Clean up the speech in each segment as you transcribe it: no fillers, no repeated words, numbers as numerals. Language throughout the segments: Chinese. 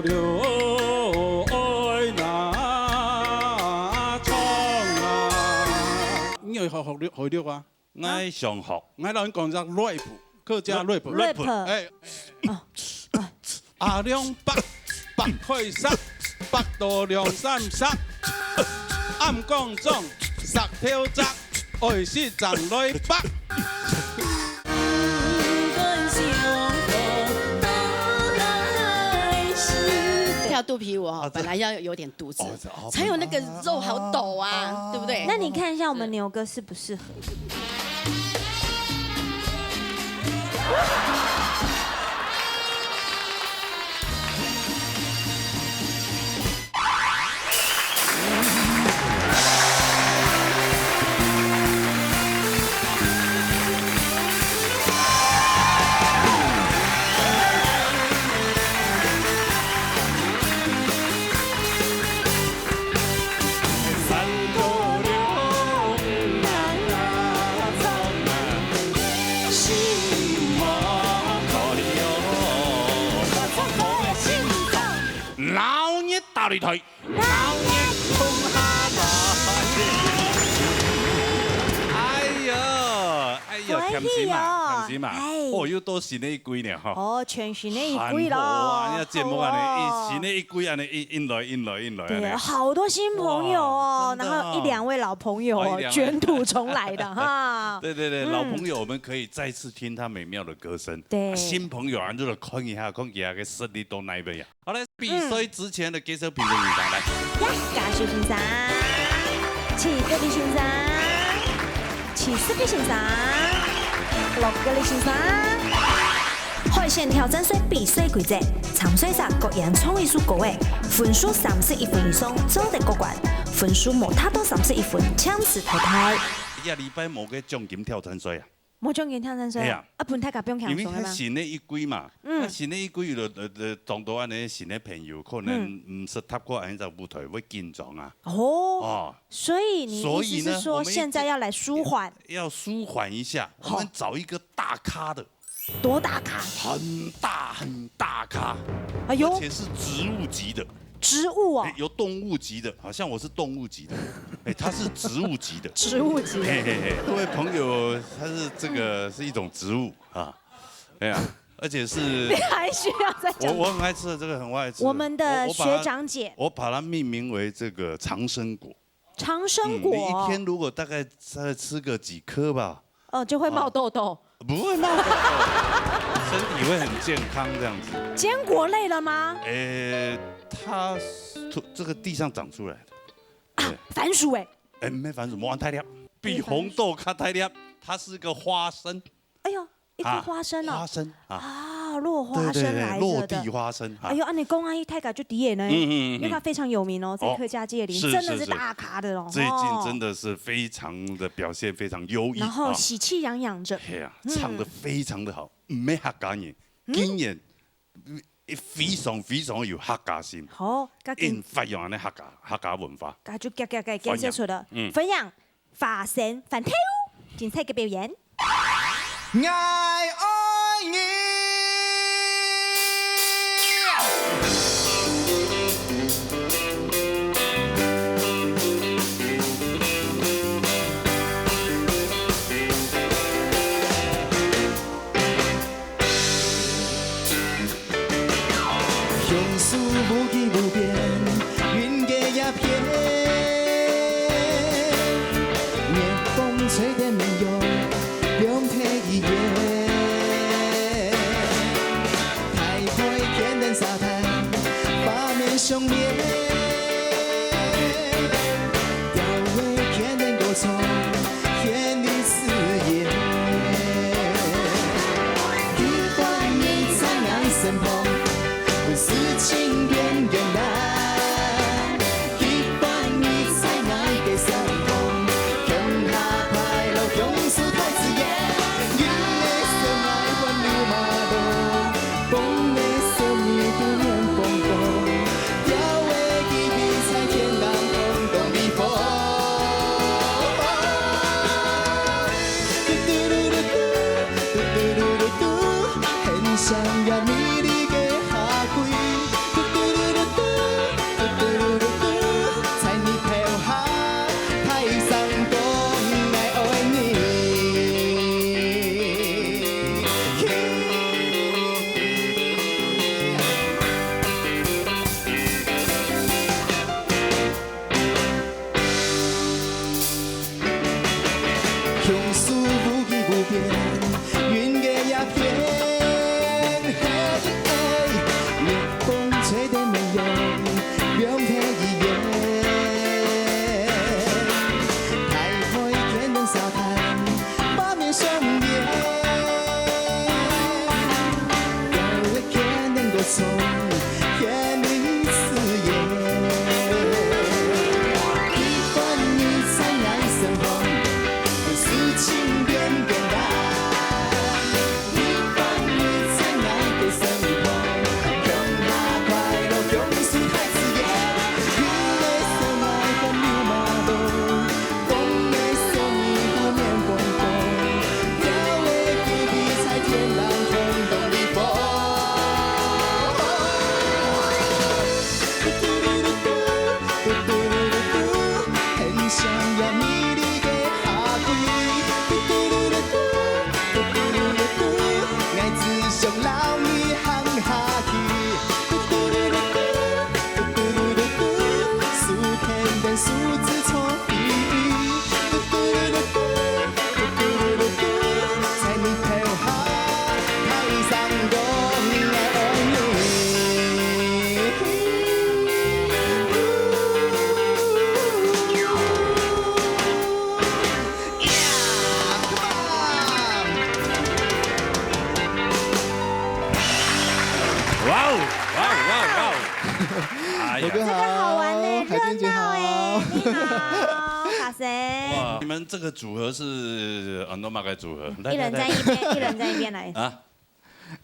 了爱那唱啊！你有学了啊？爱上学，我老人讲只 rap， 客家 rap。哎，阿两百块三，百多两三三，暗讲中，十条扎，爱是长来北。跳肚皮舞哈，本来要有点肚子，才有那个肉好抖啊，对不对？那你看一下我们牛哥适不适合？老热大擂台，老热空下来。哎呀，甜死嘛，甜死嘛！哦，又多新的一季呢哈。哦，全新的一季哇，咯。你节目安尼，新的一季安尼，引来。对，好多新朋友哦，然后一两位老朋友哦，卷土重来的哈。对，老朋友，我们可以再次听他美妙的歌声。对，新朋友啊，就看一下个实力到哪边呀？好嘞，比赛之前的介绍评论员来。嘉秀先生，齐格里先生，齐斯比先生，洛格里先生。海鲜挑战赛比赛规则：参赛者各样创意数个位，分数31分以上做得过关，分数莫达到31分强势淘汰。一礼拜冇个奖金挑战赛啊！冇奖金挑战赛啊！啊，本太甲不用挑因为战吗？新的一季嘛，新的一季撞到安尼新的朋友，可能唔是踏过安只舞台会紧张啊。哦，所以你意思是说现在要来舒缓？要舒缓一下，我们找一个大咖的。多大咖？很大咖，哎呦，而且是植物级的。植物哦，有动物级的，好像我是动物级的，他是植物级的。植物级。各位朋友，它是这个是一种植物啊，哎呀，而且是。你还需要再讲？我很爱吃的，这个很爱吃。我们的学长姐，我把它命名为这个长生果。长生果，你一天如果大概再吃个几颗吧，就会冒痘痘。不会冒痘痘，身体会很健康这样子。坚果类了吗？它这个地上长出来的。番薯没番薯，没太粒，比红豆卡太粒，它是个花生。哎呦，一颗花生哦。花生啊，落花生来着的。落地花生。哎呦，你公阿姨太敢就迪野呢？因为它非常有名哦，在客家界里真的是大咖的哦。最近真的是非常的表现非常优异，然后喜气洋洋着。对啊，唱得非常的好，没客家人，竟然非常有客家心。好，因发扬安尼客家文化。那就介绍出了分享发声反跳精彩嘅表演。爱你。相思无依无边，云隔一片。夜风吹得没有两片一夜。台北天然沙滩，八面相连。调味天然果虫，天女四叶。一段你在俺身旁。事情变远难，一般你在爱的上空，向下派路用词太自然，人的相爱换流马路，风的相遇不念风波，调的记比赛天南空洞的风。嘟嘟噜噜嘟，嘟嘟噜噜嘟，很想要你的。哎罗哥好，好玩呢，海娟姐热闹哎，好。你好，卡谁？哇，你们这个组合是安诺马该组合，一人在一边，一人在一边来。啊，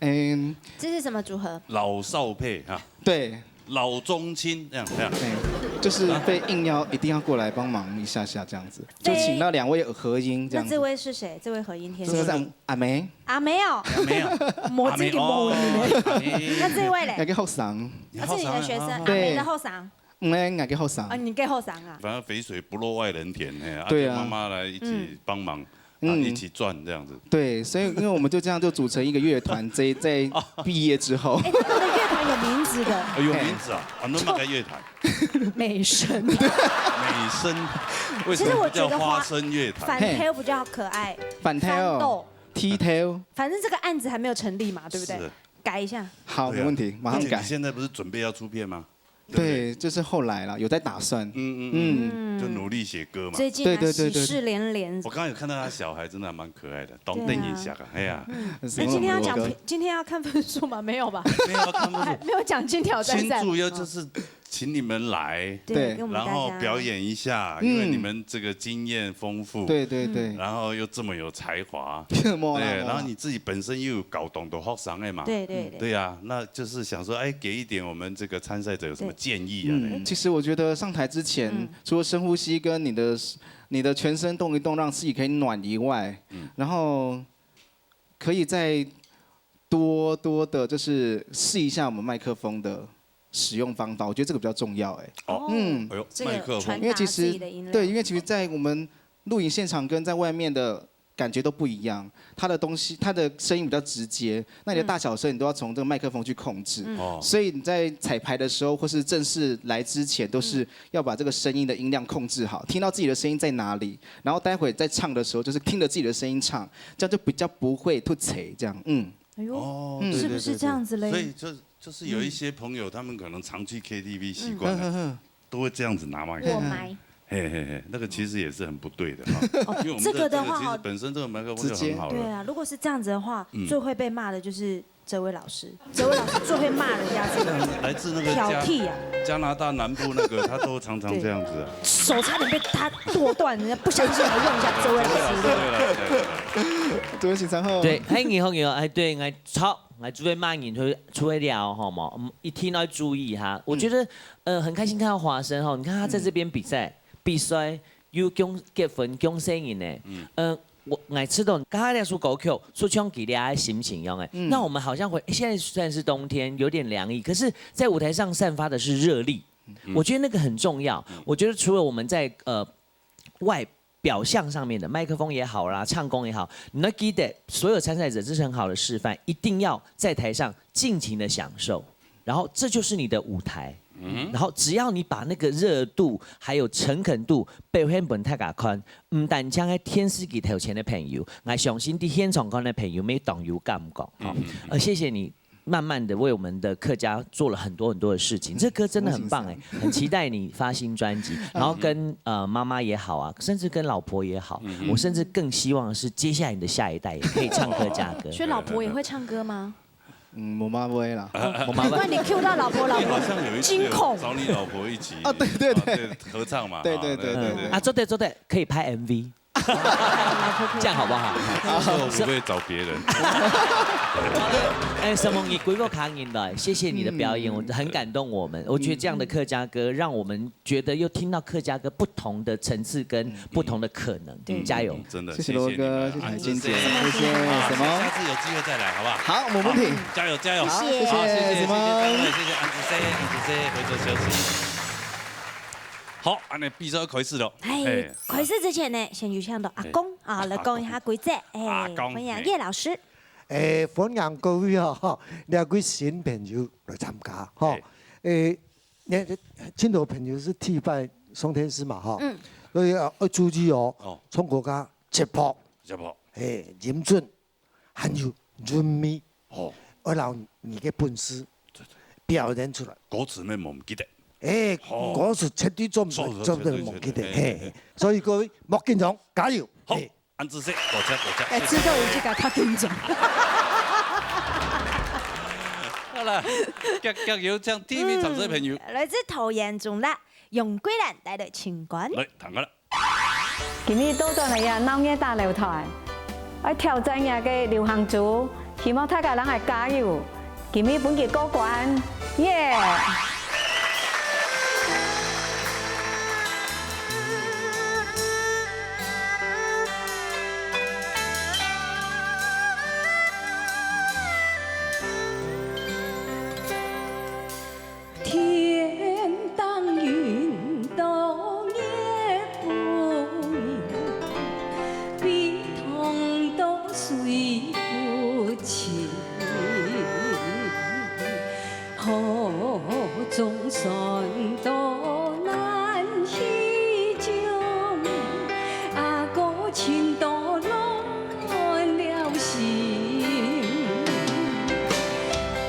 嗯，这是什么组合？老少配啊，对，老中青这样。对，就是被硬要一定要过来帮忙一下下这样子，就请到2位合音这样子。那这位是谁？这位何音天使这个是阿梅，啊，没有，没有，魔镜给魔音呢。那这位嘞？也给后桑，他是你的学生，阿对梅的后嗓也给后桑啊，。你给后嗓啊？反正肥水不落外人田，对啊妈妈来一起帮忙，一起赚这样子。对，所以因为我们就这样就组成一个乐团，在毕业之后，哎，他们的乐团有名字的，有名字啊，安诺马该乐团，美声。美声，为什其实我么不叫觉得花生乐团？反 tail 比较可爱，反翻 tail 豆， T tail，反正这个案子还没有成立嘛，对不对是？改一下。好，对啊没问题，马上改而且你。现在不是准备要出片吗？对，就是后来了，有在打算。就努力写歌嘛。最近啊，对对喜对事连连我。刚刚有看到他小孩，真的还蛮可爱的，懂对啊瞪一下啊，哎呀，哎，什么今天要罗哥讲评，今天要看分数吗？没有吧？没有看不还出，没有奖金挑战新赛。主要就是请你们来，对跟我们然大家后表。演一下，因为你们这个经验丰富，对对对，然后又这么有才华，莫啦对，莫啦然后你自己本身又有搞懂得学商的嘛，对对对。对呀，那就是想说，哎，给一点我们这个参赛者有什么建议啊？其实我觉得上台之前，除了深呼吸跟你的全身动一动，让自己可以暖以外，然后可以再多的，就是试一下我们麦克风的使用方法。我觉得这个比较重要，哎，哦，嗯，哎呦，这个麦克风传达因为其自己实的音量对，因为其实，在我们录影现场跟在外面的感觉都不一样，它的东西，它的声音比较直接，那你的大小声你都要从这个麦克风去控制。哦，所以你在彩排的时候，或是正式来之前，都是要把这个声音的音量控制好，听到自己的声音在哪里，然后待会在唱的时候，就是听着自己的声音唱，这样就比较不会吐槽。这样，哎呦，哦，嗯是不是这样子嘞？所以就是有一些朋友，他们可能常去 KTV 习惯了，都会这样子拿麦克风。我麦。嘿嘿嘿，那个其实也是很不对的哈，因为我们这个的其实话本身这个麦克风就很好了。对啊，如果是这样子的话，最会被骂的就是这位老师。这位老师最会骂人家这个来自那个挑剔啊，加拿大南部那个，他都常常这样子啊。手差点被他剁断，人家不相信还用一下这位老师。这位请参后。对，喺銀行業，對，我操，我注意罵人去出會聊，好嗎？一聽到注意哈。我覺得，很開心看到華生哈，你看他在這邊比賽，必須要結婚恭喜人呢。我吃懂刚才那首歌曲，说唱给大家心情一样哎。那我们好像会现在虽然是冬天，有点凉意，可是，在舞台上散发的是热力。我觉得那个很重要。我觉得除了我们在外表象上面的麦克风也好啦，唱功也好，你要记得所有参赛者，这是很好的示范，一定要在台上尽情的享受，然后这就是你的舞台。然后只要你把那个热度还有诚恳度表现本太宽，唔但将喺天使给头前的朋友，我相信啲现场看的朋友没懂有感觉。好，谢谢你。慢慢的为我们的客家做了很多的事情，这歌真的很棒哎，很期待你发新专辑，然后跟妈妈也好啊，甚至跟老婆也好，我甚至更希望是接下来你的下一代也可以唱客家歌。所以老婆也会唱歌吗？我妈不会啦。我妈妈难怪你 Q 到老婆，老你好婆像有一次惊恐。找你老婆一起啊对对对合唱嘛，对对对对对啊，做对，可以拍 MV，这样好不好？我不会找别人。哎，什么？你鬼过卡音的，谢谢你的表演，我很感动我们。我觉得这样的客家歌，让我们觉得又听到客家歌不同的层次跟不同的可能。加油！真的，谢谢罗哥，谢谢海金姐，谢谢什么？下次有机会再来，好不好？好，没问题。加油加油！好，谢谢好，谢谢什么？三位，谢谢安子 C，安子 C 回座休息。好，安尼比赛开始了。哎，开始之前呢，先有请到阿公啊来讲一下规则。阿公欢迎叶老师。歡迎各位啊，兩位新朋友來參加哈。青島朋友是替拜宋天師嘛哈，所以要注意哦，從國家直播，嚴準，還有潤美，要讓你嘅本事表現出來。歌詞咩唔記得？嗰時絕對做唔記得，所以各位莫緊張，加油！好，安子 C，多謝多謝。知道有這個他緊張。啦，加油唱 TV 长水朋友，來自桃園中啦，容桂蘭帶來情關。來彈個啦。今日到咗嚟啊，鬧嘢大擂台，我挑戰日嘅流行組，希望大家人係加油，今日本期過關，耶！天当云斗也不明，笔筒都水不清。河中山都难西江，阿哥情都乱了心。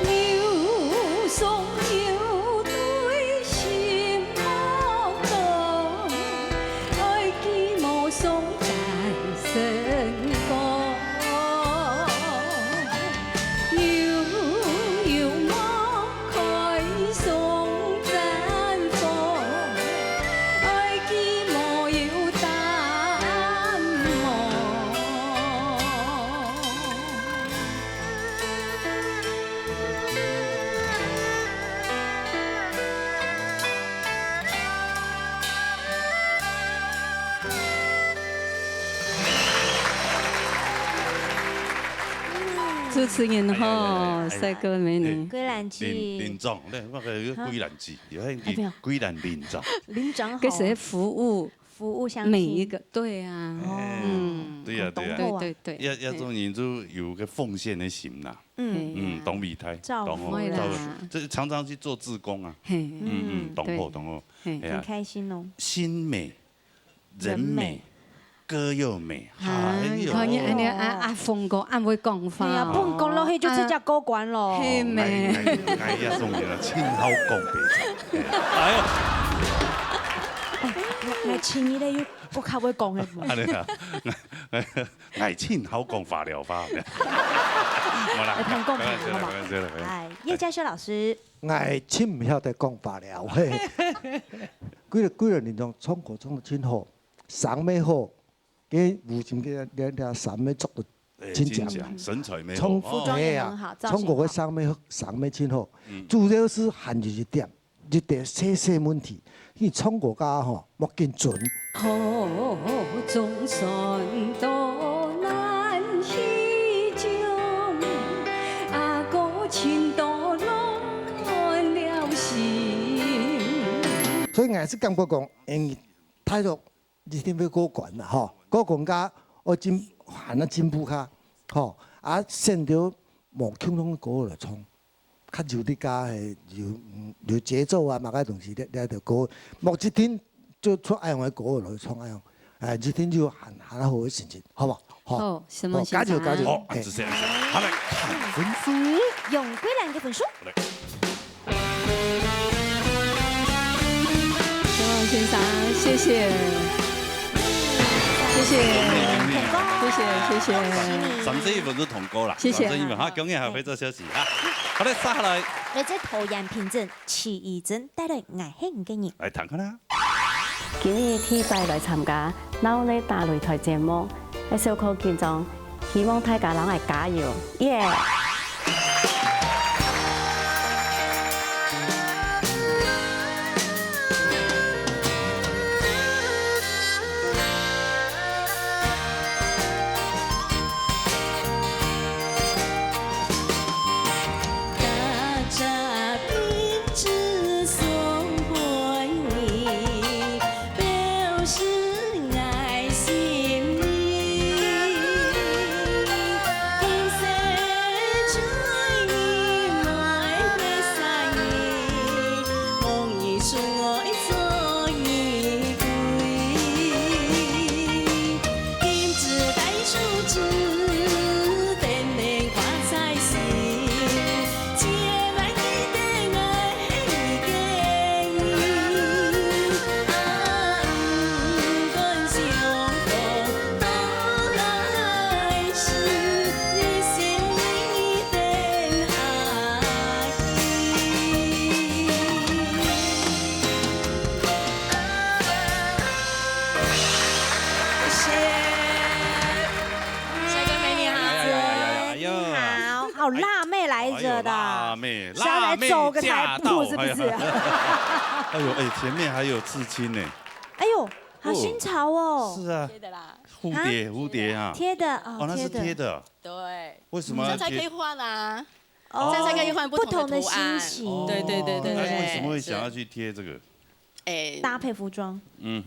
有送有对心莫讲，爱记莫送在身高。有莫开送绽放，爱记莫有淡主持人好，帅哥美女。桂蘭姐，連莊咧，乜嘅歸蘭字，而家叫歸蘭連莊。林長好，給誰服服務相務每一個？對啊，對呀對呀，對對對。一種人都有個奉獻的心啦。懂美態，照顧會啦這常常去做志工啊。懂後懂後，很開心哦。心美，人美。歌又美，看你安尼阿鳳哥阿會講法，係啊，半講落去就即隻過關咯。係咩？哎呀，送人啊，親口講俾你。哎呀，我前日咧要我靠會講嘅。係啊，我親口講法療法。好啦，你聽公平好嘛？係葉嘉軒老師，我真唔曉得講法了。嘿，幾個年中創歌創得真好，嗓咩好。嘅胡漸嘅啲嗓咩做得真強，身材美從服裝也很好，造型中國嘅嗓咩真好，主要是限住一點細細問題，因為中國家吼莫見準。河中山都難西江，阿哥情都亂了心。所以我是感覺講，態度一定要過關啦，吼。個國家我行得進步下，吼啊，先到無傾通歌來唱，較有啲家係有節奏啊，某個東西咧條歌，莫一天就出愛用嘅歌來唱愛用，一天就行得好嘅事情，好嘛？好，什麼加油加油！好，就這樣子。好來看分數。用桂蘭嘅分數。張先生，謝謝。謝謝，謝謝。31分都通過啦，謝謝。31分嚇，恭喜下俾咗小時嚇。好咧，殺下來。你在桃園平鎮齊義珍帶來愛興嘅人。嚟彈佢啦。今日天帶來參加鬧嘢大擂台節目，喺小區見狀，希望大家人係加油，耶！着的，辣妹，是要来走个台步是不是？哎呦，哎，前面还有刺青呢。哎呦，好新潮哦！是啊，贴的啦，蝴蝶啊，贴的哦，那是贴的。对，为什么这要贴？样才可以换啊，哦这样才可以换不同的图新案。奇。对对对对那对。为什么会想要去贴这个？哎，搭配服装？嗯，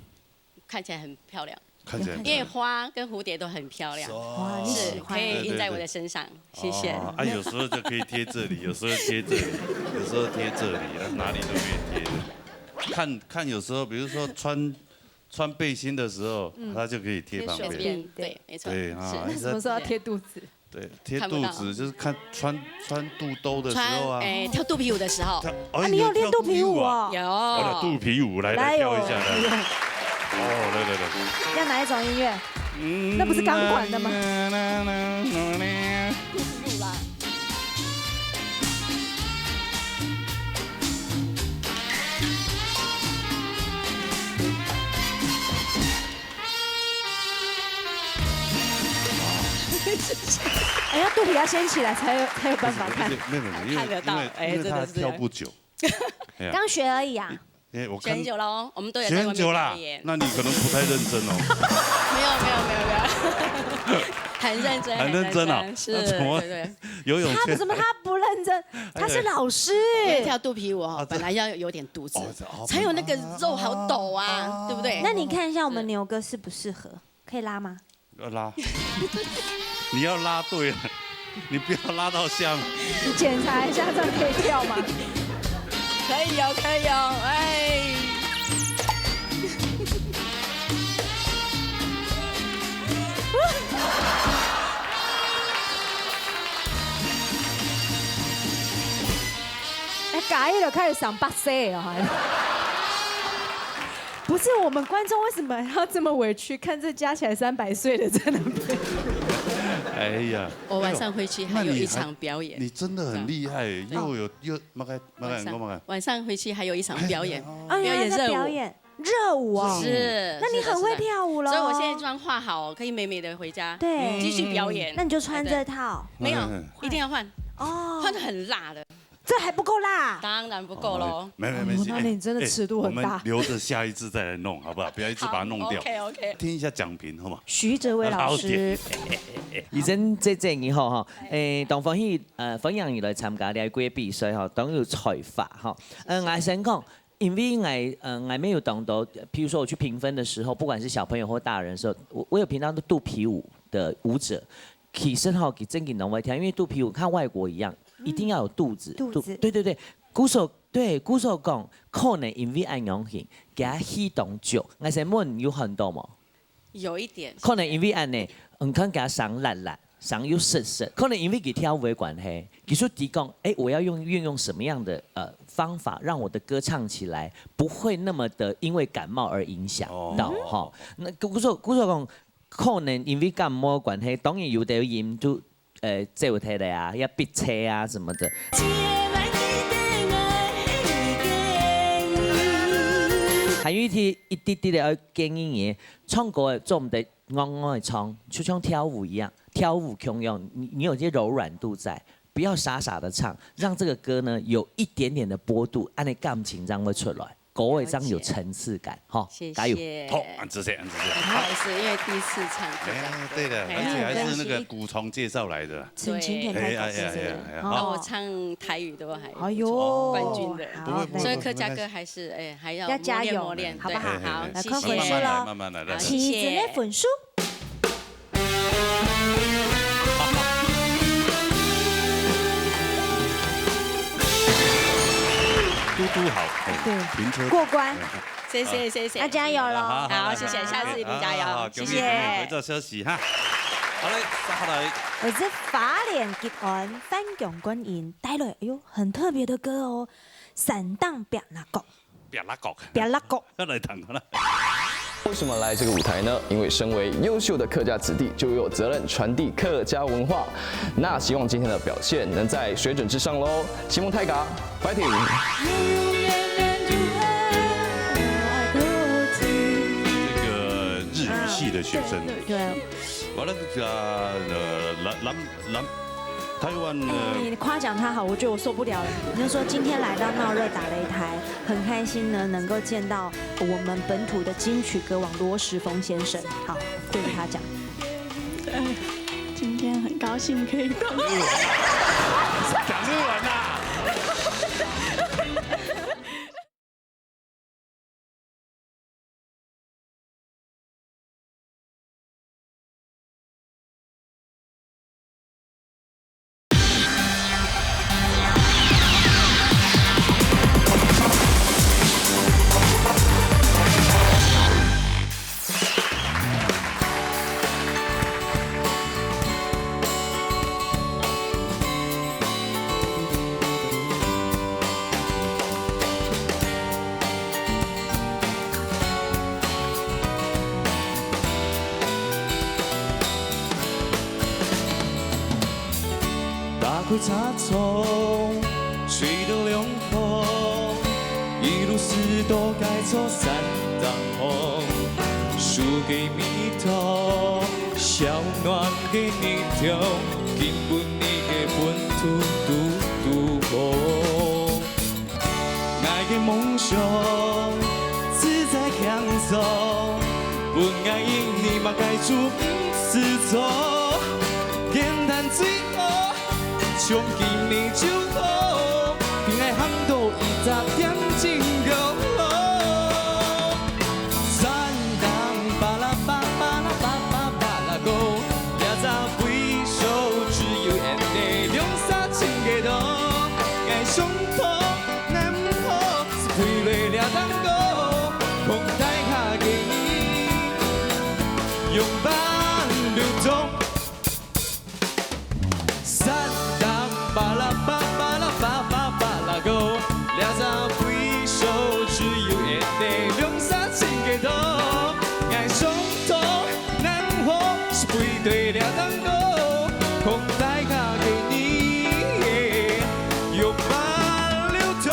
看起来很漂亮，看起来。因为花跟蝴蝶都很漂亮，哇，你喜是欢可以印在我的身上。谢谢。啊，有时候就可以贴这里，有时候贴这里，有时候贴这里，哪里都可以贴的。看有时候，比如说穿背心的时候，它就可以贴旁边。对，没错。对啊，什么时候要贴肚子？对，贴肚子就是看穿肚兜的时候啊。跳肚皮舞的时候。啊，你有练肚皮舞哦？有。我的肚皮舞来跳一下来。哦，来。要哪一种音乐？那不是钢管的吗？哎，要肚皮要掀起来才有办法看。没有，因为他跳不久。刚学而已啊。我学很久喽，我们都有学很久啦。那你可能不太认真哦。没有，很认真，很认真啊。是，对。游泳他怎么他不认真？他是老师。跳肚皮舞哦，本来要有点肚子，才有那个肉好抖啊，对不对？那你看一下我们牛哥适不适合？可以拉吗？要拉。你要拉对了，你不要拉到像。你检查一下，这样可以跳吗？可以哦，哎。哎，改了，开始上巴塞哦。不是我们观众为什么要这么委屈？看这加起来300岁的在那边。哎呀，我晚上回去还有一场表演。你真的很厉害，又晚上回去还有一场表演，表演热舞哦。是，那你很会跳舞了。所以我现在妆化好，可以美美的回家，对，继续表演。那你就穿这套。没有，一定要换哦，换得很辣的。这还不够辣，当然不够喽。没事，那你真的尺度很大。我们留着下一次再来弄，好不好？不要一次把它弄掉。OK。听一下讲评，好吗？徐哲伟老师，以前這以後嗬，當歡喜分享而來參加呢個比賽嗬，當要採發嗬。我想講，因為我沒有當到，譬如說我去評分的時候，不管是小朋友或大人的時候，我有評到肚皮舞的舞者，其實嗬，佢真嘅能會跳，因為肚皮舞看外國一樣。一定要有肚子，對，鼓手講，可能因為按樣型，給他起動腳，我想問有很多嗎？有一點。可能因為按呢，唔肯給他上辣，上又實，可能因為佢跳舞嘅關係，佢說提供，我要運用什麼樣的方法，讓我的歌唱起來不會那麼的因為感冒而影響到哈。那鼓手講，可能因為感冒嘅關係，當然有啲嚴都。這舞台的啊，要逼車啊什麼的。還有一啲的要建議嘢，唱歌做唔得啱嘅唱，就像跳舞一樣，跳舞同樣，你有些柔軟度在，不要傻傻的唱，讓這個歌呢有一點點的波度，按你感情這樣會出來。各位這樣有層次感，哈，加油！好，謝謝。不好意思，因為第一次唱。對的，而且還是那個古蟲介紹來的。陳晴天台長，然後我唱台語都還哎呦冠軍的，所以客家歌還是還要加油磨練，好不好？好，來看分數咯，慢慢來，起子的分數。嘟好，停車過關，謝謝，要加油咯！好，謝謝，下次一定加油，謝謝。回做休息哈，好嘞，下來。我是花蓮吉安范強軍演帶來，哎呦，很特別的歌哦，散蕩別那國，別那國，來彈好了。為什麼來這個舞台呢？因為身為優秀的客家子弟，就有責任傳遞客家文化。那希望今天的表現能在水準之上嘍！希望泰嘎 fighting！ 這個日語系的學生，對，完了台湾你夸奖他好，我觉得我受不了了。你就说今天来到闹热打擂台，很开心呢，能够见到我们本土的金曲歌王罗时丰先生。好，对着他讲。今天很高兴可以到。讲日文呐。开插丛，吹得凉风，一路四多改错三当红，输给蜜桃，小暖给你跳，根本你嘅本土独红，爱嘅梦想自在享受，本爱因你嘛该出失踪，简单最好。从今年就好，平爱巷道110点钟高。山东巴拉巴巴拉巴巴巴拉高，两早挥手只有眼泪两三千个度，爱上头南好是配累了当高，空台下给你拥抱流动。巴拉巴巴拉巴巴巴拉高，两早挥手只有眼泪两三千个度，爱上头南河是背对了当高，空台下给你拥抱流动。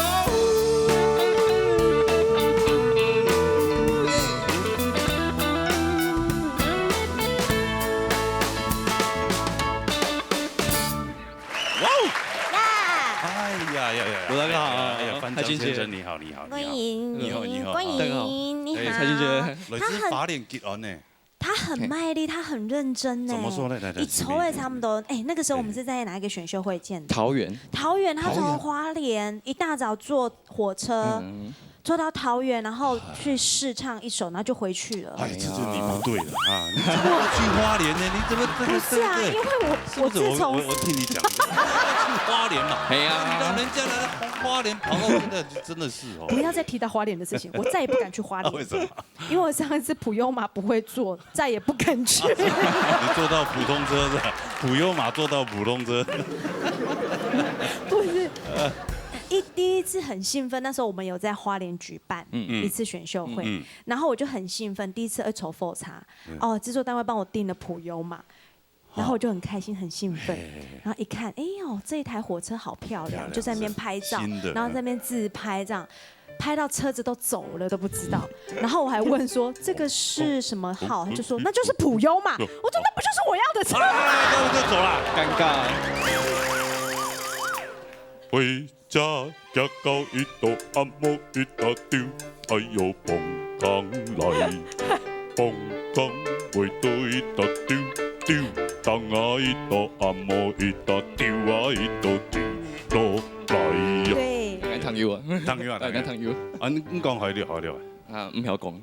罗大哥好，哎呀，范江先生你好，你好，欢迎，你好，你好，欢迎，你好，蔡金姐，他很法脸结案呢，他很卖力，他很认真呢。怎么说呢？你筹也差不多，哎，那个时候我们是在哪一个选秀会见的？桃园，他从花莲一大早坐火车。坐到桃园，然后去试唱一首，然后就回去了。哎，这就你不对了啊！你怎么去花莲呢？你怎么不是啊？因为我自从我听你讲，去花莲嘛，哎呀，让人家来花莲跑到现在，真的是哦。不要再提到花莲的事情，我再也不敢去花莲。为什么？因为我上一次普悠玛不会坐，再也不敢去。你坐到普通车是吧？普悠玛坐到普通车。不是。第一次很兴奋，那时候我们有在花莲举办一次选秀会，然后我就很兴奋，第一次二筹复查，哦，制作单位帮我订了普悠玛，然后我就很开心很兴奋，然后一看，哎呦，这一台火车好漂亮，就在那边拍照，然后在那边自拍这样。拍到车子都走了都不知道，然后我还问说这个是什么号，他就说那就是普悠玛，我说那不就是我要的车？那我就走了，尴尬。回家行到一道暗幕一大丢，哎呦蹦港来，蹦港回到一大丢丢，当啊一道暗幕一大丢啊一道丢落来呀。对，汤油啊，汤油啊，汤油啊，你讲好了好了啊，唔晓讲。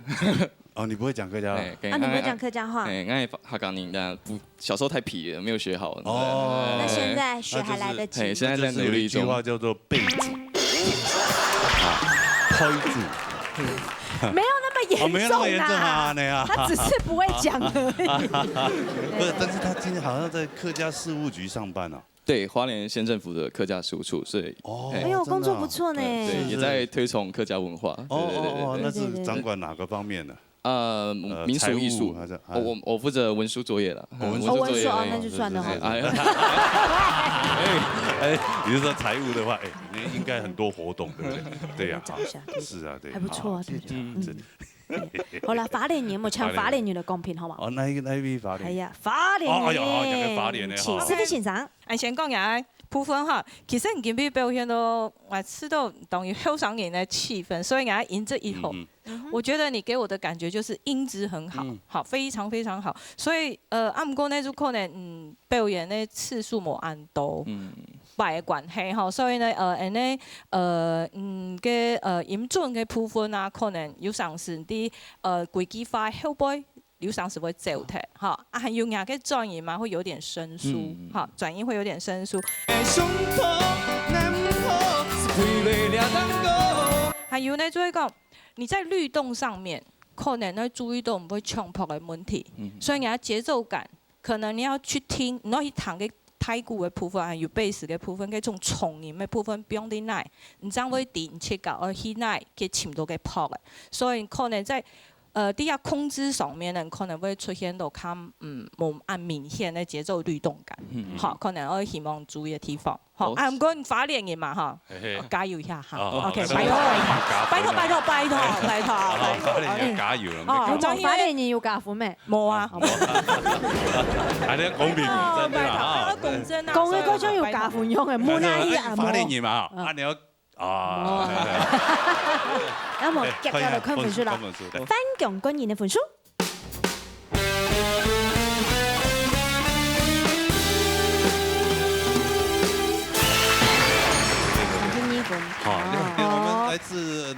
哦，你不会讲客家话？啊，你不会讲客家话？哎，俺客家人，但不小时候太皮了，没有学好。哦，那现在学还来得及。现在在努力中。有一句话叫做备注，拍注。没有那么严重，没有那么严重啊，那样。他只是不会讲而已。不是，但是他今天好像在客家事务局上班啊。对，花莲县政府的客家事务处，所以哎呦，工作不错呢。对，也在推崇客家文化。哦，那是掌管哪个方面的？民俗艺术还是？我负责文书作业了。文书作业那就算了哈。哎，你是说财务的话，哎，你应该很多活动，对不对？对呀，是啊，对，还不错啊，对。好啦，花莲年冇唱花莲語嘅公平好嘛？哦，那一位花蓮。係啊，花蓮哎呀，講嘅花蓮咧，請司機先生。先講嘅部分哈，其實你今日表現到我吃到等於後上人的氣氛，所以我贏這一口。我覺得你給我的感覺就是音質很好，好，非常非常好。所以按過呢就可能表演的次數冇按多，擺嘅關係哈，所以呢嘅音準嘅部分啊，可能有上是啲幾句話後背。有上是會走的，哈，還有牙嘅轉音嘛，會有點生疏，哈，轉音會有點生疏。還有呢，就會講你在律動上面，可能呢注意到唔會衝破嘅問題，所以你要節奏感，可能你要去聽，你要去彈嘅太鼓嘅部分，還有貝斯嘅部分，嘅種重音嘅部分，不用啲耐，你這樣會點切搞，而去耐嘅潛到嘅破嘅，所以可能在第一控制上面呢，可能會出現到看冇按明顯的節奏律動感，好，可能我希望注意嘅地方，好，唔該你花蓮嘅嘛哈，加油一下哈 ，OK， 拜託，花蓮要加油啦，哦，做花蓮人要加款咩？冇啊，係你講明真啲啦，講真啊，講嘅嗰種要加款用嘅，冇那啲啊，花蓮人嘛，啊你要。啊！那麼接下來看分數啦，范強軍人的分數。好，我們來自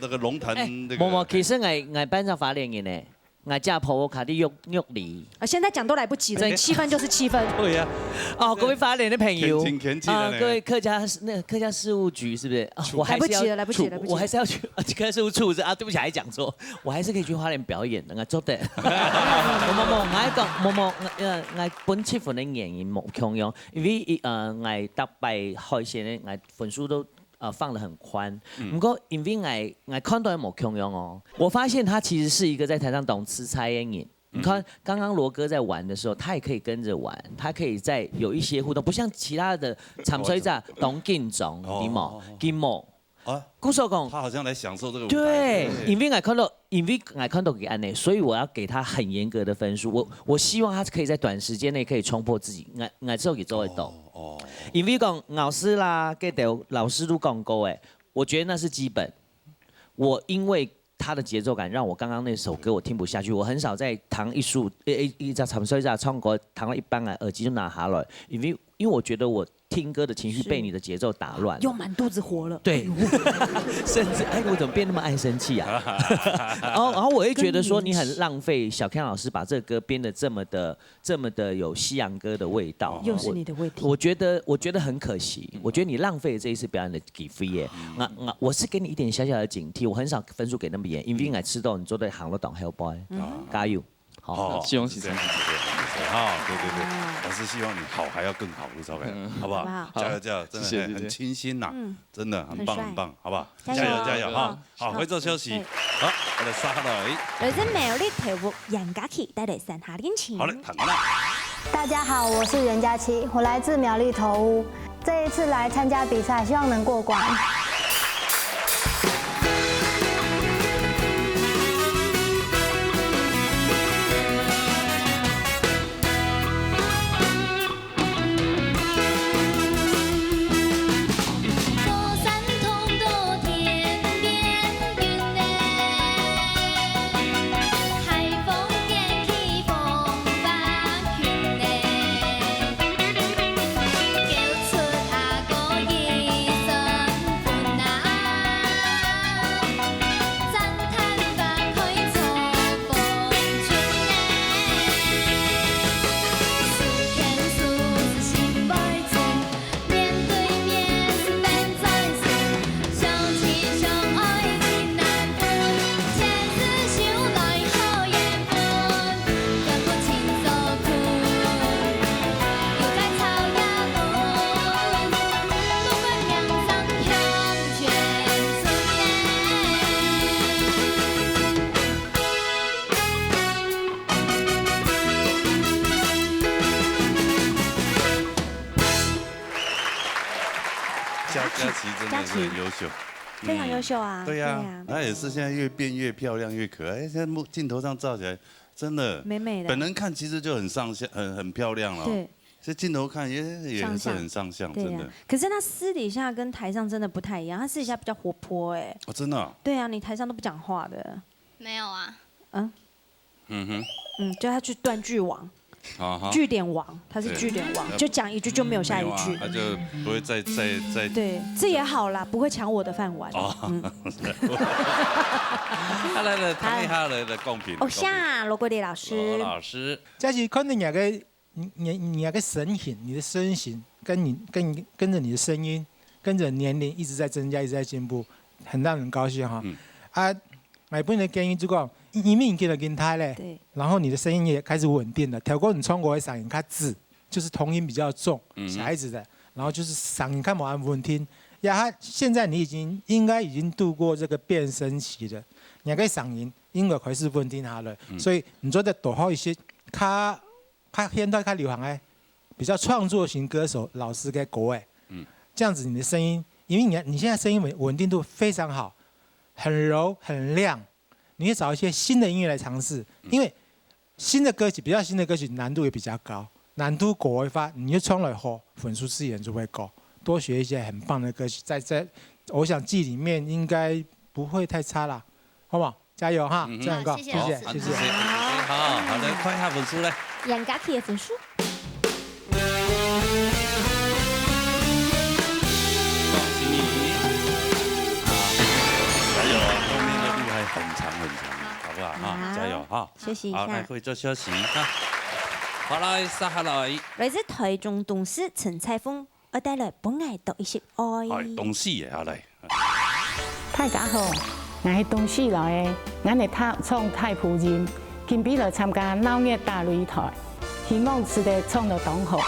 那個龍潭那個。冇，其實我班上花蓮人呢。我家婆我卡啲玉梨，現在講都來不及了，氣氛就是氣氛。對呀，哦，各位花蓮的朋友，各位客家事務局是不是？我還是要，來不及了，我還是要去客家事務處啊！對不起，還講錯，我還是可以去花蓮表演的，我做得。我本七分的演員冇強用，因為我特別開線咧，我分數都。放得很寬，不過因為我看到冇強用哦，我發現他其實是一個在台上懂吃菜的人。你看剛剛羅哥在玩的時候，他也可以跟着玩，他可以在有一些互動，不像其他的唱水仔懂敬重，你冇敬冇。顧少講，他好像來享受這個舞台。對，因為我看到給安內，所以我要給他很嚴格的分數。我希望他可以在短時間內可以衝破自己，我之後給做得到。因為講老師啦，給到老師都講過誒，我覺得那是基本。我因為他的節奏感，讓我剛剛那首歌我聽不下去。我很少在彈一隻唱衰隻唱歌，彈到一半耳機就拿下來，因為我覺得我。聽歌的情緒被你的節奏打亂，又滿肚子火了。對，甚至我怎麼變那麼愛生氣啊？然後我會覺得說你很浪費小 Ken 老師把這個歌編得這麼的有西洋歌的味道。又是你的問題。我覺得很可惜，我覺得你浪費了這一次表演的機會耶。我是給你一點小小的警惕，我很少分數給那麼嚴，因為我知道你做得行得懂 ，Hellboy，加油！好，希望是這樣。好，對，我是希望你好還要更好，吳少凱，好不好？加油，真的很清新吶，真的很棒，好不好？加油哈！好，回做休息。好，我哋沙來。來自美麗台灣楊家琪帶來三下戀情。好嘞，彈啦。大家好，我是袁佳琪，我來自苗栗頭屋，這一次來參加比賽，希望能過關。佳琪真的是很優秀，非常优秀啊。对呀，她也是现在越变越漂亮越可爱，现在镜头上照起来真的美美的。本人看其实就很上相，很漂亮了。对。这镜头看也是很上相，真的。可是他私底下跟台上真的不太一样，他私底下比较活泼哎。哦，真的。对啊，你台上都不讲话的。没有啊。就他去断句王，句点王，他是句点王，就讲一句就没有下一句，他就不会再。对，这也好啦，不会抢我的饭碗。他来了，他来的贡品。偶像罗国立老师。老师，这是可能你个身形，你的身形跟着你的声音，跟着年龄一直在增加，一直在进步，很让人高兴哈。我本来建议就讲，因为你给了跟他嘞，然后你的声音也开始稳定了。调过你唱歌的嗓音较直，就是童音比较重，小孩子的，然后就是嗓音看蛮稳定。呀，现在你应该已经度过这个变声期了，你个嗓音应该开始稳定下来，所以你做的多好一些，现在流行的比较创作型歌手老师给歌诶，这样子你的声音，因为你现在声音稳定度非常好，很柔很亮，你会找一些新的音乐来尝试，因为新的歌曲比较新的歌曲难度也比较高，难度高的话，你就唱了以后分数自然就会高，多学一些很棒的歌曲，在偶像季里面应该不会太差啦，好不好？加油哈！这样够，谢谢。好，来看一下分数来。杨家琪的分数。恭喜你！加油啊！后面的路还很长很长，好不好啊？加油哈！休息一下。好，来会做休息哈。好来，撒下来。来自台中董事陈彩凤，我帶來本藝讀一些愛。係董事嘅，嚟。大家好，我係董事來嘅，我係唱太普人，今比來參加鬧熱大擂台，希望是得唱得當好。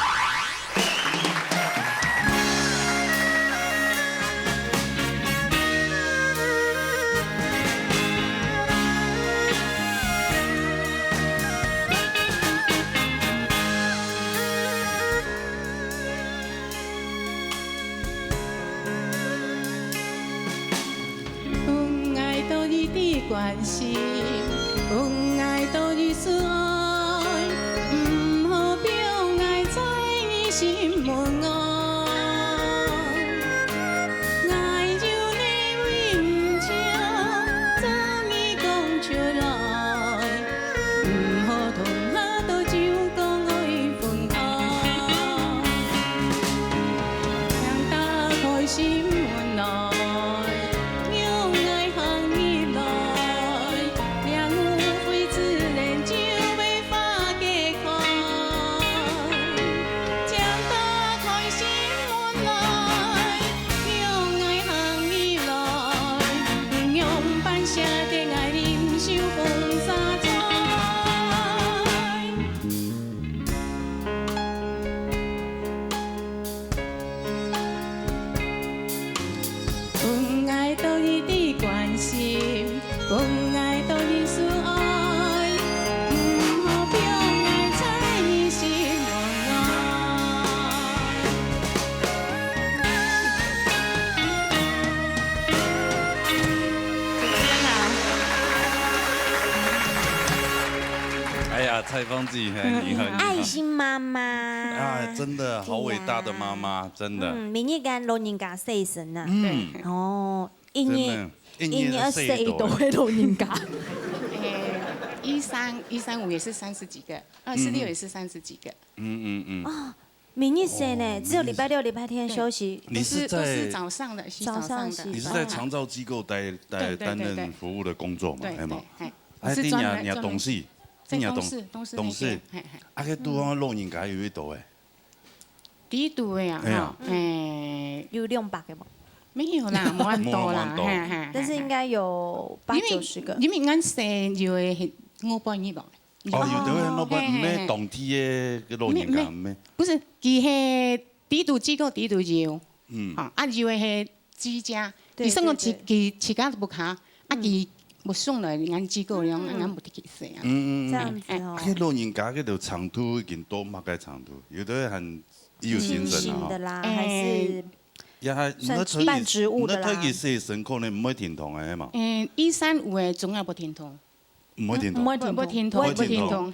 关心，有爱多日思爱，唔好表爱在你心门外。爱就你为唔少，早已讲出来，唔好同下多就讲爱分开。让打开心门来。蔡芳自己很厉害，爱心妈妈啊，真的好伟大的妈妈，真的。明日跟老人家细神呐，哦，一年4多的老人家。135也是30几个，26也是30几个。哦，明日生呢，只有礼拜六、礼拜天休息。你是都是早上的，早上的。你是在长照机构担任服务的工作嘛？对对。哎，你娘董事。董事，啊，个拄好老人家有一度诶，第一度诶啊，有200个吗？没有啦，冇咁多啦，但是应该有80-90个。因为俺生就係500個。哦，有的係500，咩當地嘅老人家咩？不是，佢係第一度機構第一度要，啊，就係居家，你生個自家都不卡，啊，佢。我送了俺機構，然後俺冇得給誰啊？這樣子哦。迄老人家嗰條長途已經多乜嘅長途，有的很有精神啊。啦，還是算半植物的啦。那退去洗身可能唔会停痛的嘛。醫生有誒總也無停痛，唔會停痛，唔停痛，唔停痛，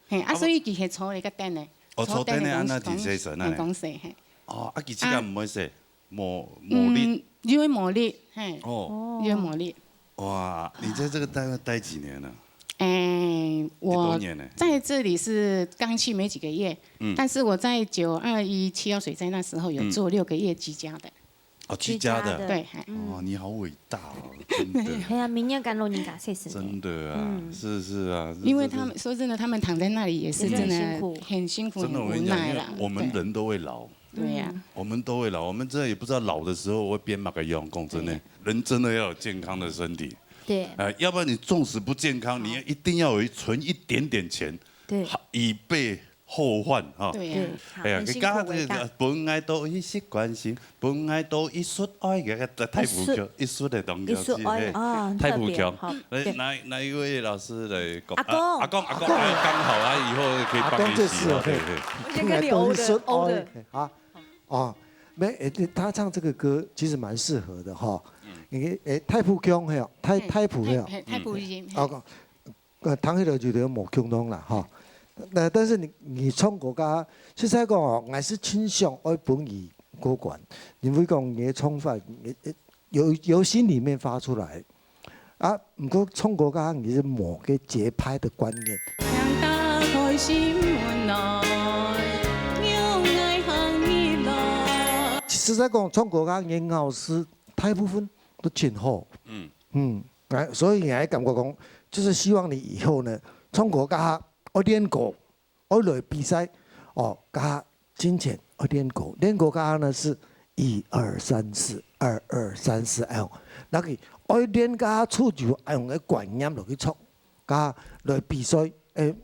係所以佢係坐你個頂咧。坐頂咧，安那提洗身啊？講洗係。佢自己唔會洗，磨力。因為磨力，係。哦。因為磨力。哇，你在這個單位待幾年了？我在這裡是剛去沒幾個月，但是我在9217號水災那時候有做6個月居家的。居家的。對。哦，你好偉大哦，真的。係啊，明年趕路你敢試試？真的啊，是啊。因為他們說真的，他們躺在那裡也是真的很辛苦，很無奈啦。我們人都會老。對呀。我們都會老，我們真的也不知道老的時候會變哪個樣。講真的，人真的要有健康的身體。對，要不然你縱使不健康，你一定要有存一點點錢，對，以備後患哈。對呀，係啊，佢家嘅本愛多一些關心，本愛多一束愛嘅太普強，一束的東西，太普強。哪一位老師來講？阿公，剛好啊，以後可以幫你洗啊。我先跟你歐的啊，哦，沒，他唱這個歌其實蠻適合的哈。太普強係啊，太普係啊，太普音。躺起來就有冇強東啦哈。但是你唱國家，實際講哦，我是傾向愛本語歌管，你會講你嘅唱法，由心裡面發出來。啊，唔過唱國家你是某個節拍的觀念。實際講唱國家嘅老師大部分都挺好，所以我感覺講，就是希望你以後呢，唱國家我練歌，我來比賽，加金錢我練歌，練歌加呢是1 2 3 4 2 2 3 4，那個我練加出就用個觀音落去唱，加來比賽，實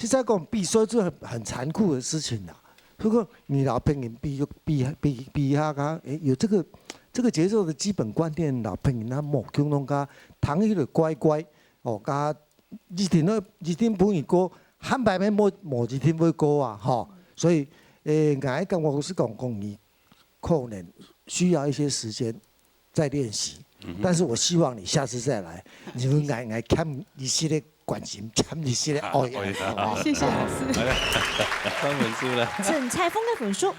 際講比賽是很殘酷的事情啦。如果你老朋友比下噶，有這個節奏的基本觀念，老朋友那冇強弄加，躺起來乖乖，加一天本語歌，漢白咩冇一天會歌啊，哈，所以我感覺是講你可能需要一些時間再練習，但是我希望你下次再來，你會愛看一系列關心，看一系列愛。謝謝老師。翻分數啦。請蔡峰嘅分數。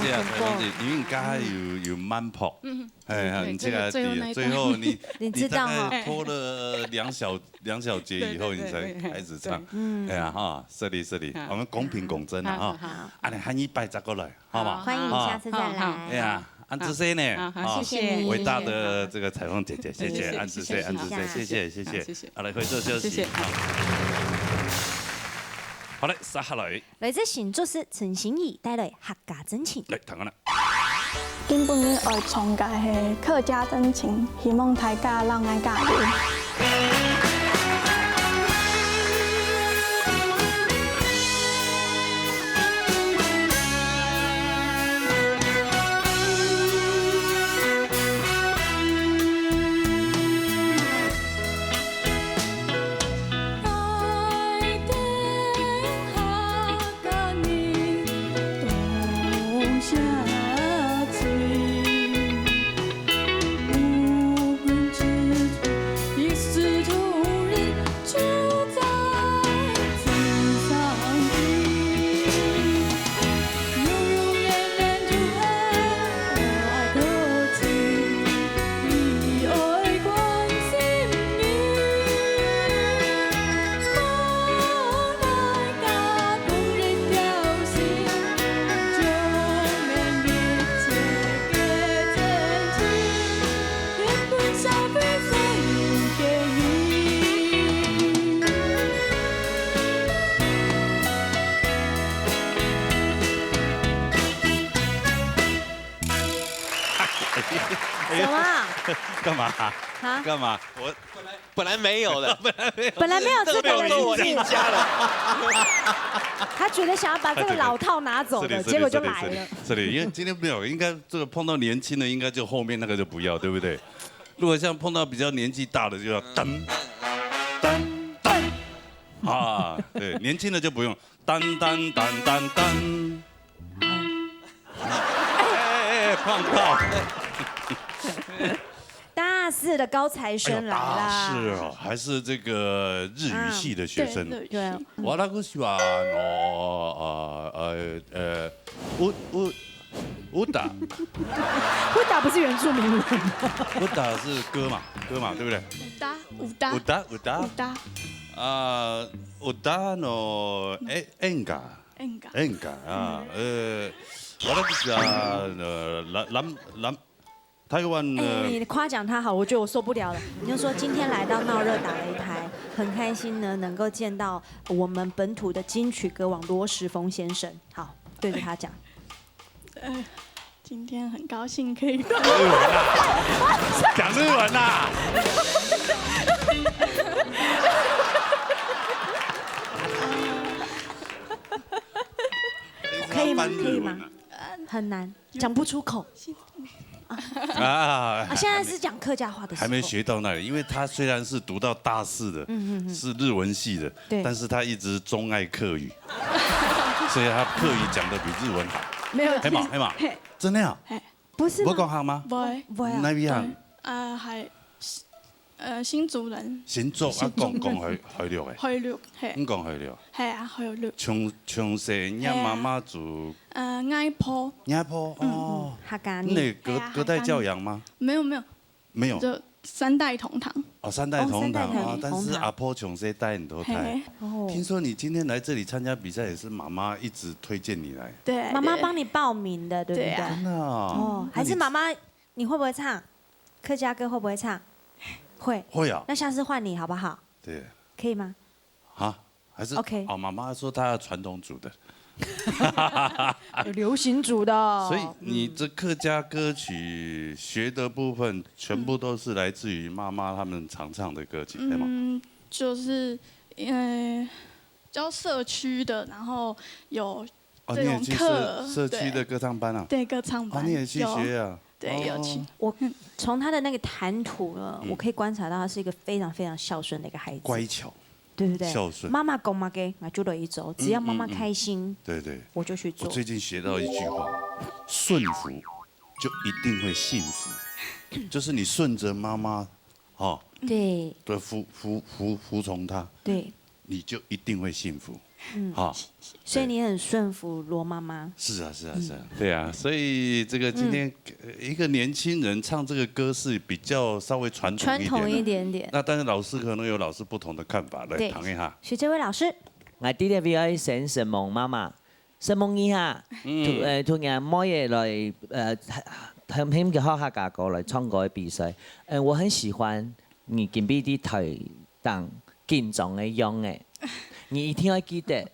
係啊，蔡峰姐，因為家有慢跑，係啊，你這個最後你大概拖了2小節以後，你才開始唱，係啊哈，這裡，我們公平公正啊哈，啊你喊100過來，好嗎？歡迎下次再來。哎呀，安之 C 呢？好，謝謝偉大的這個彩虹姐姐，謝謝安之 C，謝謝，好嚟去做休息。好嘞，撒下來。來自新作詞陳欣怡帶來客家真情。嚟，睇下啦。今本日愛唱嘅係客家真情，希望大家讓愛加入。幹嘛？幹嘛？我本來沒有的，本來沒有這個人我另加了。他覺得想要把這個老套拿走的，結果就來了。這裡，因為今天沒有，應該這個碰到年輕的，應該就後面那個就不要，對不對？如果像碰到比較年紀大的，就要噔噔噔。啊，对，年轻的就不用当当当当当。哎，碰到。大四的高材生来啦！是哦，还是这个日语系的学生。对。我那个喜欢武打。武打不是原住民人吗？武打是歌嘛，对不对？武打。武打no enga 啊，我那个是台湾你夸奖他好，我觉得我受不了了。你就说今天来到闹热打擂台，很开心呢，能够见到我们本土的金曲歌王罗时丰先生。好，对着他讲。今天很高兴可以讲日文啦。可以吗？可以吗？很难，讲不出口。现在是讲客家话的时候，还没学到那里，因为他虽然是读到大四的，是日文系的，但是他一直钟爱客语，所以他客语讲得比日文好。没有，黑马，真的呀？不是不讲行吗？不会。哪边係新族人。新族啊，講去了嘅。去了，係。你講去了？係啊，去了。從細你媽媽住。外婆。外婆哦。客家。你隔代教養嗎？沒有。就3代同堂。哦，3代同堂啊，但是阿婆從細帶你投胎。聽說你今天來這裡參加比賽，也是媽媽一直推薦你來。對，媽媽幫你報名的，對不對？真的哦。還是媽媽，你會不會唱客家歌？會不會唱？會啊。那下次換你好不好？對。可以嗎？啊，還是 OK。哦，媽媽說她要傳統組的。有流行組的。所以你這客家歌曲學的部分，全部都是來自於媽媽他們常唱的歌曲，對嗎？就是教社區的，然後有這種課。社區的歌唱班啊？對，歌唱班。你也去學啊？對，有去。我從他的那個談吐呢，我可以觀察到他是一個非常非常孝順的一個孩子。乖巧。對不對？孝順。媽媽講嘛嘅，我就嚟做，只要媽媽開心，對，我就去做。我最近學到一句話，順服就一定會幸福，就是你順着媽媽，哦，對，服從她，對，你就一定會幸福。所以你很順服羅媽媽。是啊，對啊，所以這個今天一個年輕人唱這個歌是比較稍微傳統一點。那但是老師可能有老師不同的看法，來談一下。是這位老師。我啲咧 V.I. 成神夢媽媽，神夢一下，同人摸嘢來向嘅學客家歌來唱歌嘅比賽。我很喜歡你見邊啲台當緊張嘅樣嘅。你一定要記得，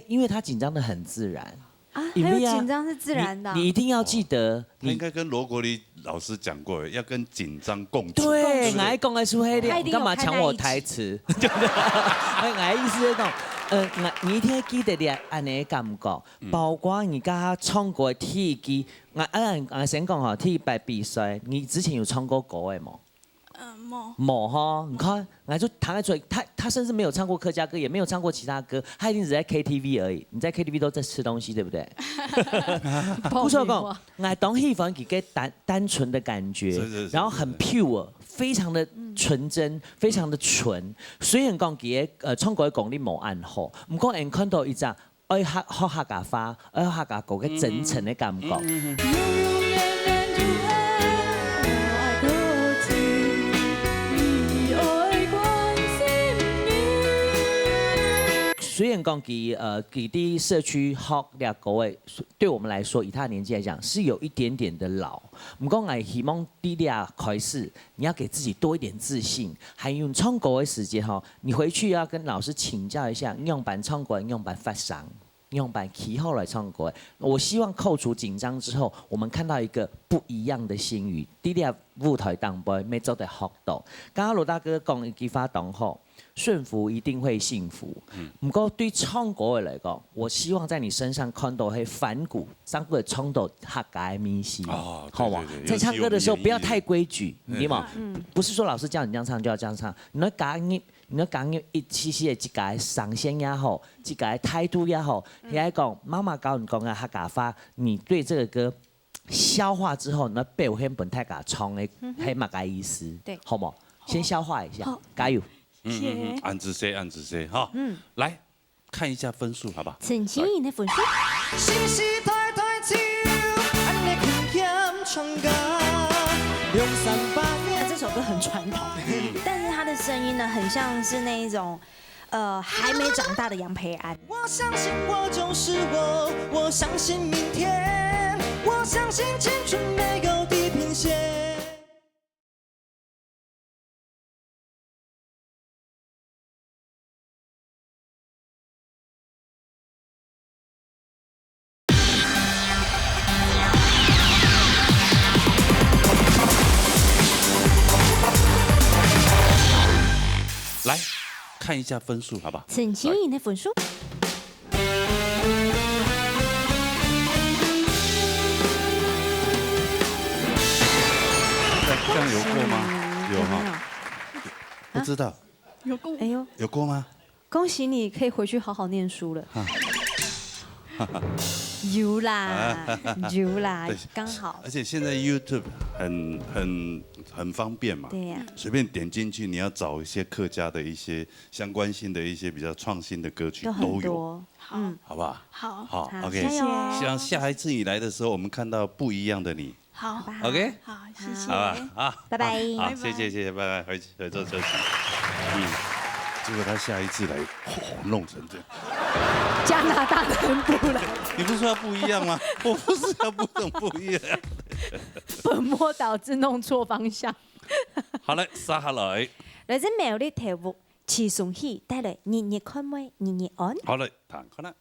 因為他緊張得很自然啊，還有緊張是自然的。你一定要記得，你應該跟羅國立老師講過，要跟緊張共處。對，我講嘅出黑點，幹嘛搶我台詞？對不對？我意思係講，你一定要記得你安尼感覺，包括而家唱歌嘅體技，我先講嚇，體育比賽，你之前有唱過歌嘅冇？冇哈，你看，我就躺在嘴，他甚至沒有唱過客家歌，也沒有唱過其他歌，他一定只在 KTV 而已。你在 KTV 都在吃東西，對不對？不錯講，我當喜歡一個單純的感覺，然後很 pure，非常的純真，非常的純。雖然講佢唱歌嘅功力冇按好，唔過人看到一隻愛學客家話、愛客家歌嘅真誠的感覺。雖然講給啲社區學了歌嘅，對我們來說，以他的年紀來講，是有一點點的老。唔過我希望啲倆開始，你要給自己多一點自信。還有唱歌嘅時間哈，你回去要跟老師請教一下，用版唱歌，用版發聲，用版起後來唱歌。我希望扣除緊張之後，我們看到一個不一樣的新語。啲倆舞台當杯，未做得學到。剛剛羅大哥講一句話當好。順服一定會幸福。唔過對唱歌嘅嚟講，我希望在你身上看到係反骨，真係唱到客家嘅味道，好嗎？在唱歌的時候不要太規矩，你嘛？不是說老師叫你這樣唱就要這樣唱，你你讲其实的一个上线也好，一个态度也好，也讲妈妈教你讲啊，客家话，你对这个歌消化之后，那表现本太家唱的，还嘛个意思，对，好不好？先消化一下，加油！按子 C， 按子 C， 哈，来看一下分数，好不好？陈清颖的分数。这首歌很传统，但是他的声音呢，很像是那一种，还没长大的杨培安。我相信我就是我，我相信明天，我相信青春没有地平线。来看一下分数，好不好？陈清颖的分数。这样有过吗？有哈？不知道。有过。哎呦，有过吗？恭喜你可以回去好好念书了。有啦，有啦，刚好。而且现在 YouTube 很方便嘛，对呀，随便点进去，你要找一些客家的一些相关性的一些比较创新的歌曲都有，好不好？好，OK，希望下一次你来的时候，我们看到不一样的你。好 ，OK， 好，谢谢，好吧，好，拜拜，好，谢谢，拜拜，回坐车去。结果他下一次来，弄成这样。加拿大南部来。你不是说要不一样吗？我不是要不一样。本末倒置，弄错方向。好嘞，撒下來。來自苗栗題目，遲送喜帶來日日看妹，日日安。好嘞，彈開啦。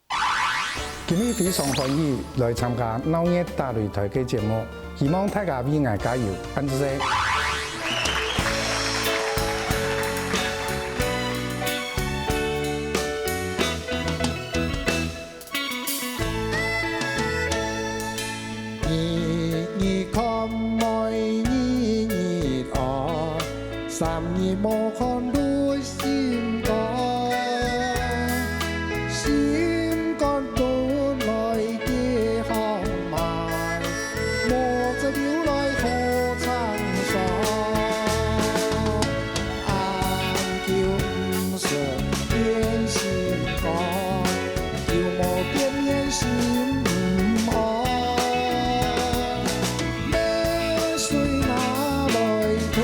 今日非常歡喜來參加鬧熱大擂台嘅節目，希望大家為我加油，安住先。三年莫看對心肝，心肝本來嘅豪邁，莫就了來可撐爽。暗叫唔上變心肝，叫莫變心唔安。咩水拿來吞？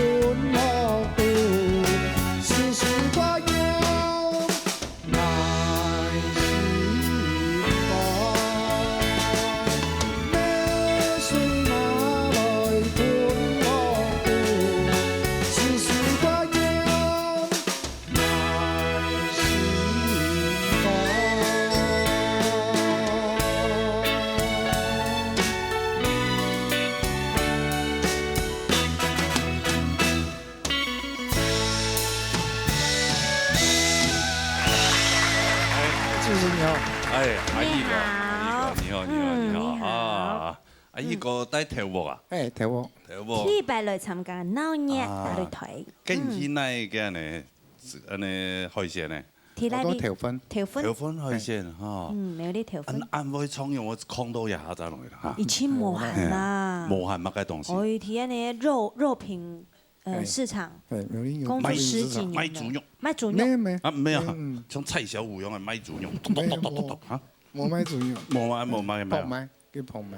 阿姨個帶跳舞啊？誒，跳舞。禮拜來參加鬧熱大擂台。跟住呢嘅呢，海鮮呢？好多條分。條分海鮮嚇。有啲條分。安徽創業我看到一下就來啦嚇。以前無限啦。無限乜嘅東西？我以前呢肉品市場，工作10幾年。賣豬肉。賣豬肉。沒有，像蔡小五樣嘅賣豬肉，嚇。冇賣豬肉。冇賣。旁賣叫旁賣。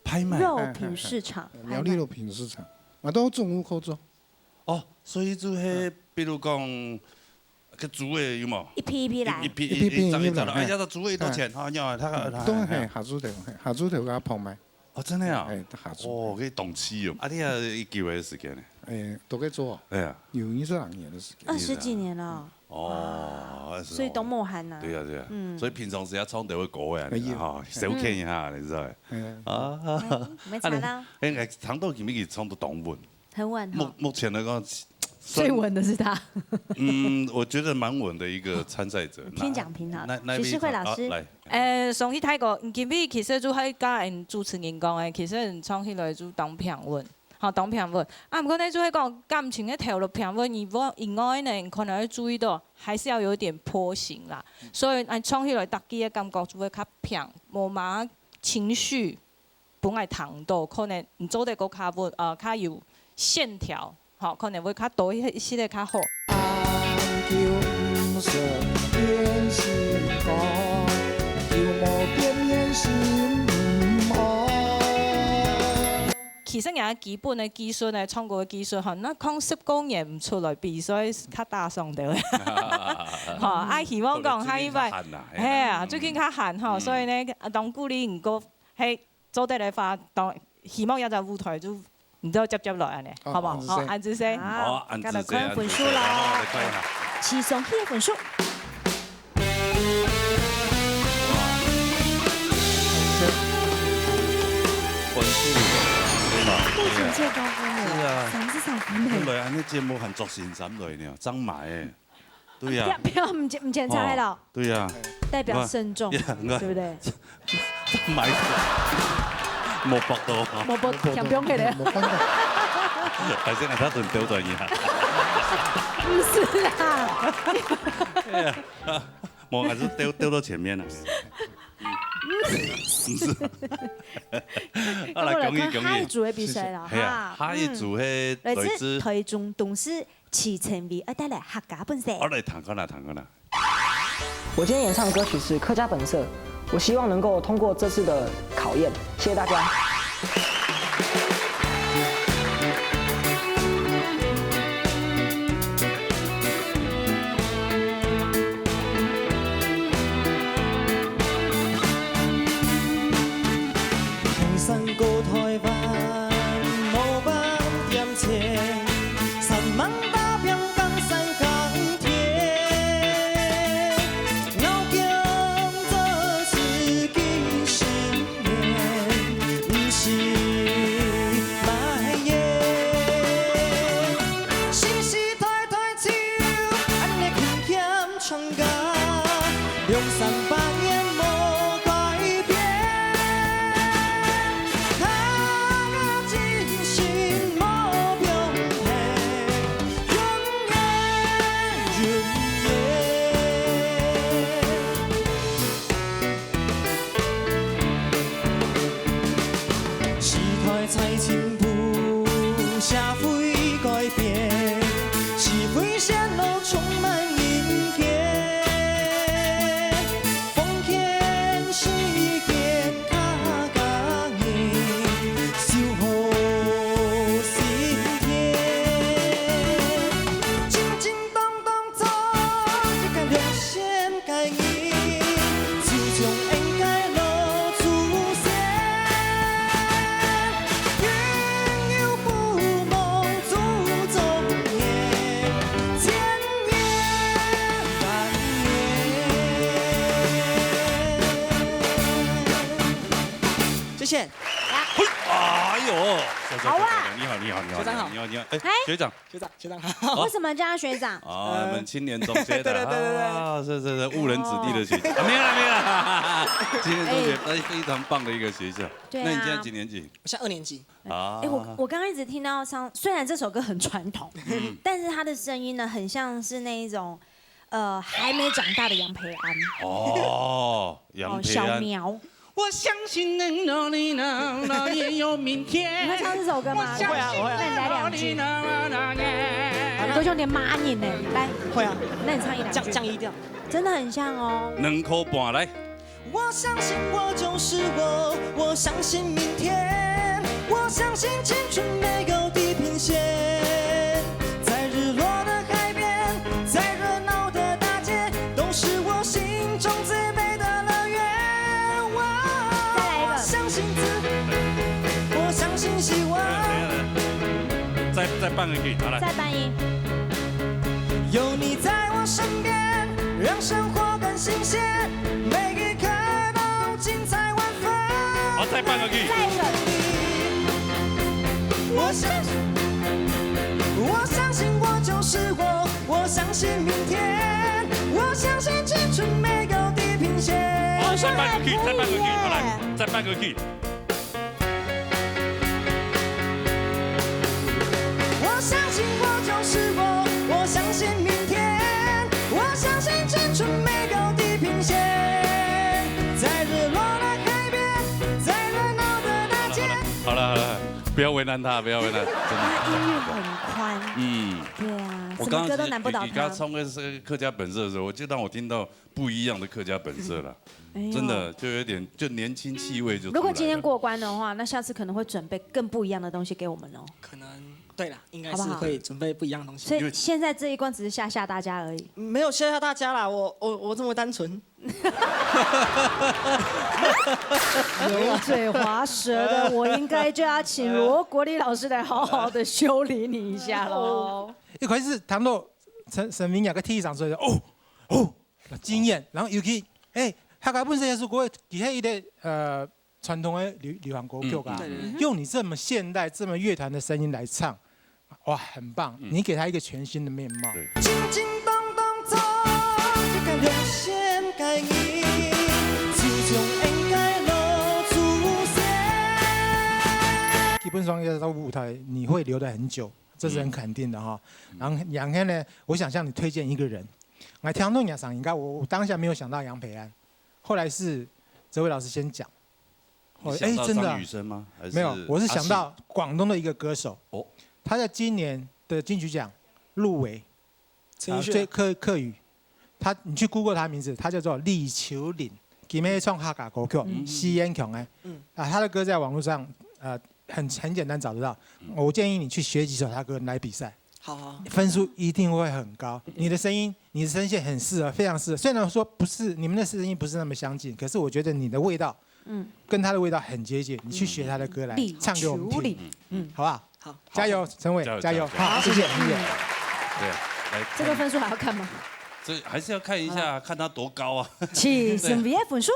拍賣肉品市場，苗栗肉品市場，我都中午口做。哦，所以就係，比如講個豬嘅有冇？一批一批來，一批來。哎呀，個豬嘅多錢？嚇，因為都係下豬條加旁賣。哦，真係啊？係下豬。哦，嗰啲動詞哦。啊，你啊，幾位時間呢？都在做。係啊。有20年的時間。 20幾年了。哦，所以都冇喊呐。對啊，所以平常時一唱就會過嘅，嚇，少聽一下，你知道？啊，沒查到。誒，唱到佢咪唱到當穩。很穩。目前來講，最穩的是他。我覺得蠻穩的一個參賽者。聽講評好。徐世慧老師。來。上去泰國，今日其實就喺家人主持人講嘅，其實唱起來就當平穩。当平稳。不过呢，就会讲感情的投入平稳以外呢，可能要注意到还是要有点坡形啦。所以创起来大家的感觉就会较平，无嘛情绪本来糖度，可能唔做得个较稳，较有线条，可能会较多一些的较好。叫唔说变心肝，叫无变变心唔好。其實人基本的技術呢，唱歌的技術吼，那講10公演唔出來，比賽較大上的。吼，希望講下一位，係啊，最近較閒吼，所以呢，當鼓勵唔過，係做得嚟發，當希望有隻舞台就唔知接落安尼，好唔好？好，安子生，好，安子生，看分數啦，7送1分數。分數。目前最高分了，33分本來安尼節目很作新三類呢，張埋誒，對呀。不要唔檢查了。對呀。代表慎重，對不對？買冇搏到。冇搏，強標佢哋。係先係他頓標準一下。不是啊。我還是丟到前面了。好啦，恭喜！下一組嘅比賽啦，嚇！下一組係來自台中董事齊成偉，帶來客家本色。我嚟彈過啦。我今天演唱的歌曲是《客家本色》，我希望能夠通過這次的考驗，謝謝大家。哎呦，好啊！你好，学长好，你好，哎，学长好。为什么叫他学长？我们青年中学的，对，是误人子弟的学校。没有了，青年中学非常棒的一个学校。对啊。那你现在几年级？我现在2年级。啊。我刚刚一直听到虽然这首歌很传统，但是他的声音呢，很像是那一种还没长大的杨培安。哦，杨培安。小苗。我相信能有你那也有明天。你会唱这首歌吗？会啊，我会。那你来2句。高兄，你骂你呢？来。会啊。那你唱1-2句。降1调。真的很像哦。2口半来。我相信我就是我，我相信明天，我相信青春没有地平线，在日落的海边，在热闹的大街，都是我心中最美的乐园。我相信自己，我相信希望。再伴个 key， 好来。再伴一。有你在我身边，让生活更新鲜，每一刻都精彩万分。好，再伴个 key。再一个。我相信我就是我，我相信明天，我相信青春没有地平线。好，再伴个 key， 再伴个 key， 好来，再伴个 key。要为难他，不要为难，真的。音域很宽。对啊，什么歌都难不倒你刚他。唱那个客家本色的时候，就让我听到不一样的客家本色了，真的就有点就年轻气味就。如果今天过关的话，那下次可能会准备更不一样的东西给我们哦。可能对了，应该好不好是会准备不一样的东西。所以现在这一关只是吓大家而已。没有吓大家啦，我这么单纯。油嘴滑舌的，我应该就要请罗国立老师来好好的修理你一下喽。一开始谈到陈明雅个体育上所以经验，然后尤其他本身也是国底下一个传统的流行歌曲啊，用你这么现代、这么乐团的声音来唱，哇，很棒！你给他一个全新的面貌。静静动动做一个亮线改意，始终应该露出现。基本上要到舞台，你会留得很久，这是很肯定的哈。然后两天呢，我想向你推荐一个人。我听到你上应该我当下没有想到杨培安，后来是哲伟老师先讲。真的？女生吗？没有，我是想到广东的一个歌手，他在今年的金曲奖入围，最客语，你去 Google 他名字，他叫做李秋玲，今年唱客家歌曲，西安强他的歌在网络上很简单找得到，我建议你去学几首他歌来比赛。好，分数一定会很高。你的声音、你的声线很适合，非常适合。虽然说不是你们的声音不是那么相近，可是我觉得你的味道，跟他的味道很接近。你去学他的歌来唱给我们听，好不好？好，加油，陈伟，加油！好，谢谢，谢谢。对，来，这个分数还要看吗？这还是要看一下，看他多高啊。请审毕分数。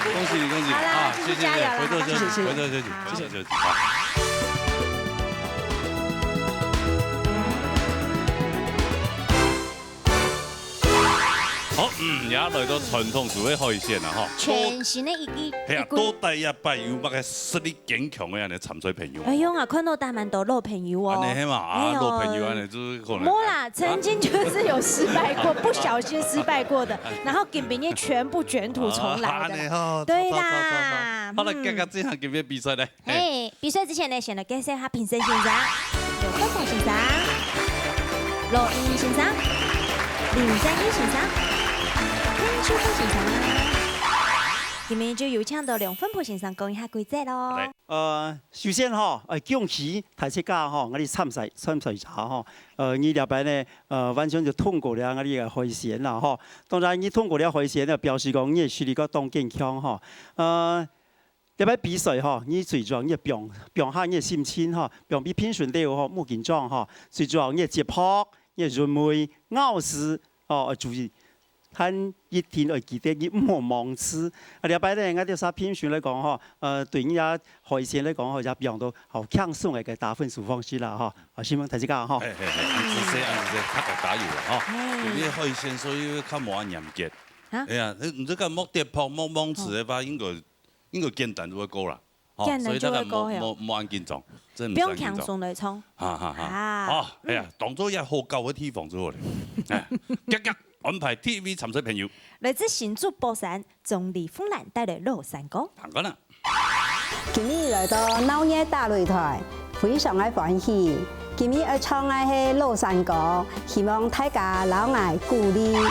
恭喜你，恭喜你啊！谢谢，回头休息，回头休息，回头休息。好，也來到傳統社會開線啦，嗬。全新的一季。係啊，多第一拜有乜嘅實力堅強嘅人嚟沉水朋友。哎呦啊，看到大蠻多老朋友哦。安尼嘛，老朋友安尼就是可能。冇啦，曾經就是有失敗過，不小心失敗過的，然後今年全部捲土重來的。對啦。好啦，今日這項叫咩比賽呢？比賽之前呢，先來介紹下評審先生，有芬鳳先生、羅英先生、林正英先生。秋風先生，今日就有請到梁芬婆先生講一下規則咯。首先恭喜大家我哋參賽者你了解呢完全就通過了我哋嘅海選啦當然你通過了海選呢，表示講你嘅實力個當健康了解比賽你最重要你表下你嘅心情表比評選了冇緊張最重要你嘅節拍、你嘅韻味、咬字注意。睇一天會記得，你唔好忘詞。了解咧，我哋啥評選嚟講對人家海鮮嚟講就用到好輕鬆嘅打分數方式啦希望大家係，較個加油啦你海鮮所以較冇咁嚴格。係啊，你唔知個冇跌破冇忘詞嘅話，應該簡單就會過啦。所以大家冇咁緊張，真係不用強鬆嚟衝。好，係啊，當作一好高嘅地方咗嚟。安排 TV 沉水朋友，來自新竹寶山，從李鳳蘭帶來老山歌。行緊啦！今日來到鬧熱大擂台，非常嘅歡喜。今日要唱嘅係老山歌，希望大家老愛鼓勵。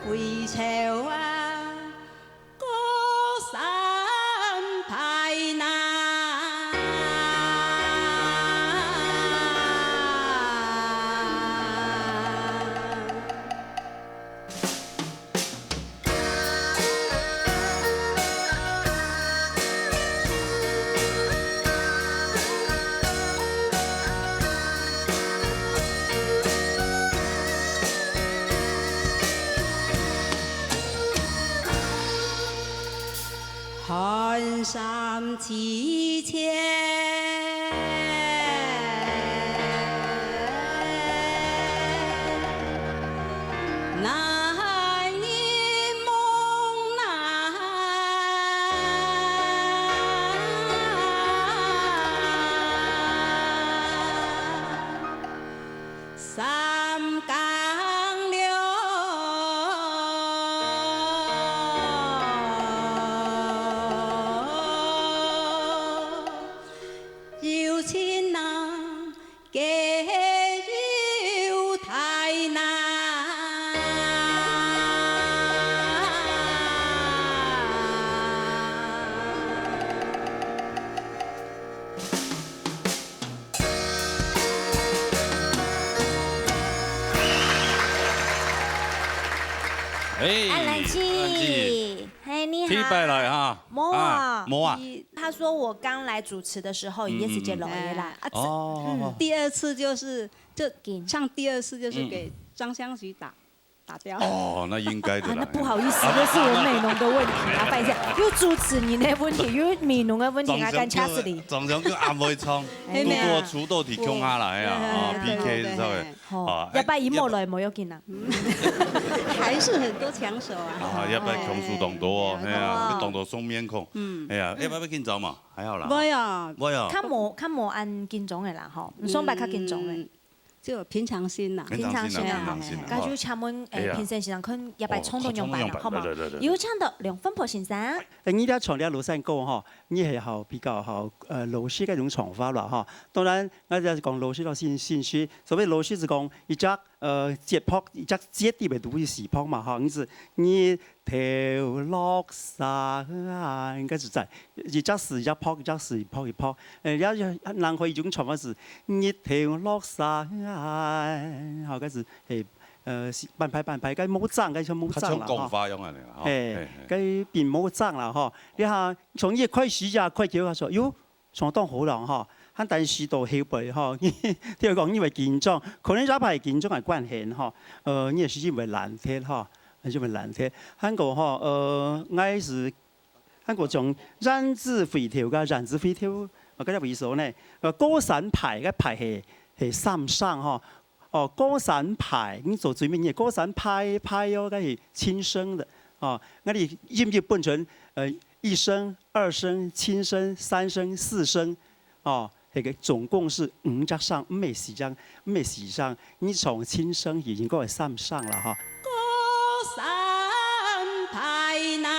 回潮啊，高山寒山凄切，难以梦难。三江流。有情郎给有太难。安兰记，嘿，你好。踢败了哈。冇啊，冇啊。他说我刚来主持的时候，也是接老爷啦。哦。第二次就是唱第二次就是给张湘徐打掉。哦，那应该的啦。那不好意思，那是我美浓的问题，麻烦一下。又主持人的问题，又美浓的问题，我敢掐死你。常常叫阿妹唱，不过出道提供下来啊，PK 是吧？哦，要不一莫来莫要紧啦。还是很多抢手啊。啊，要不要强势动作哦？哎呀，动作送面孔。哎呀，要不要紧张嘛？还好啦。没有，没有。较无按紧张的啦，吼，唔爽白较紧张的。就平常心啦，平常心啊，家就请问评审先生，看要不要冲动用白啦，好嘛？有请到梁芬婆先生。你哋唱啲老山歌嗬，你係好比較好老師嗰種唱法啦嗬。當然，我哋講老師咯先書，所謂老師就講一隻節拍，一隻節啲咪都會時拍嘛嗬。咁你頭落山，應該就係一隻時一拍，一隻時一拍一拍。有人可以種唱法是你頭落山，後嗰時係。半拍，該冇爭，該就冇爭啦。講法用嚟啊！該變冇爭啦嗬。你下從一開始呀，開橋嘅時候，喲，相當好啦嗬。喺第四度後背嗬，聽佢講因為緊張，可能一排緊張係關係嗬。你係因為難聽嗬，因為難聽。韓國嗬，我是韓國從染指飛條嘅染指飛條，嗰啲為數呢，高山排嘅排係三上嗬。哦，高山排，你做最咩嘢？高山排哦，嗰係輕聲的。哦，我哋音樂分成一聲、二聲、輕聲、三聲、四聲。哦，係個總共是5隻上，唔係4張。你從輕聲已經過係3上啦，哈。高山排難。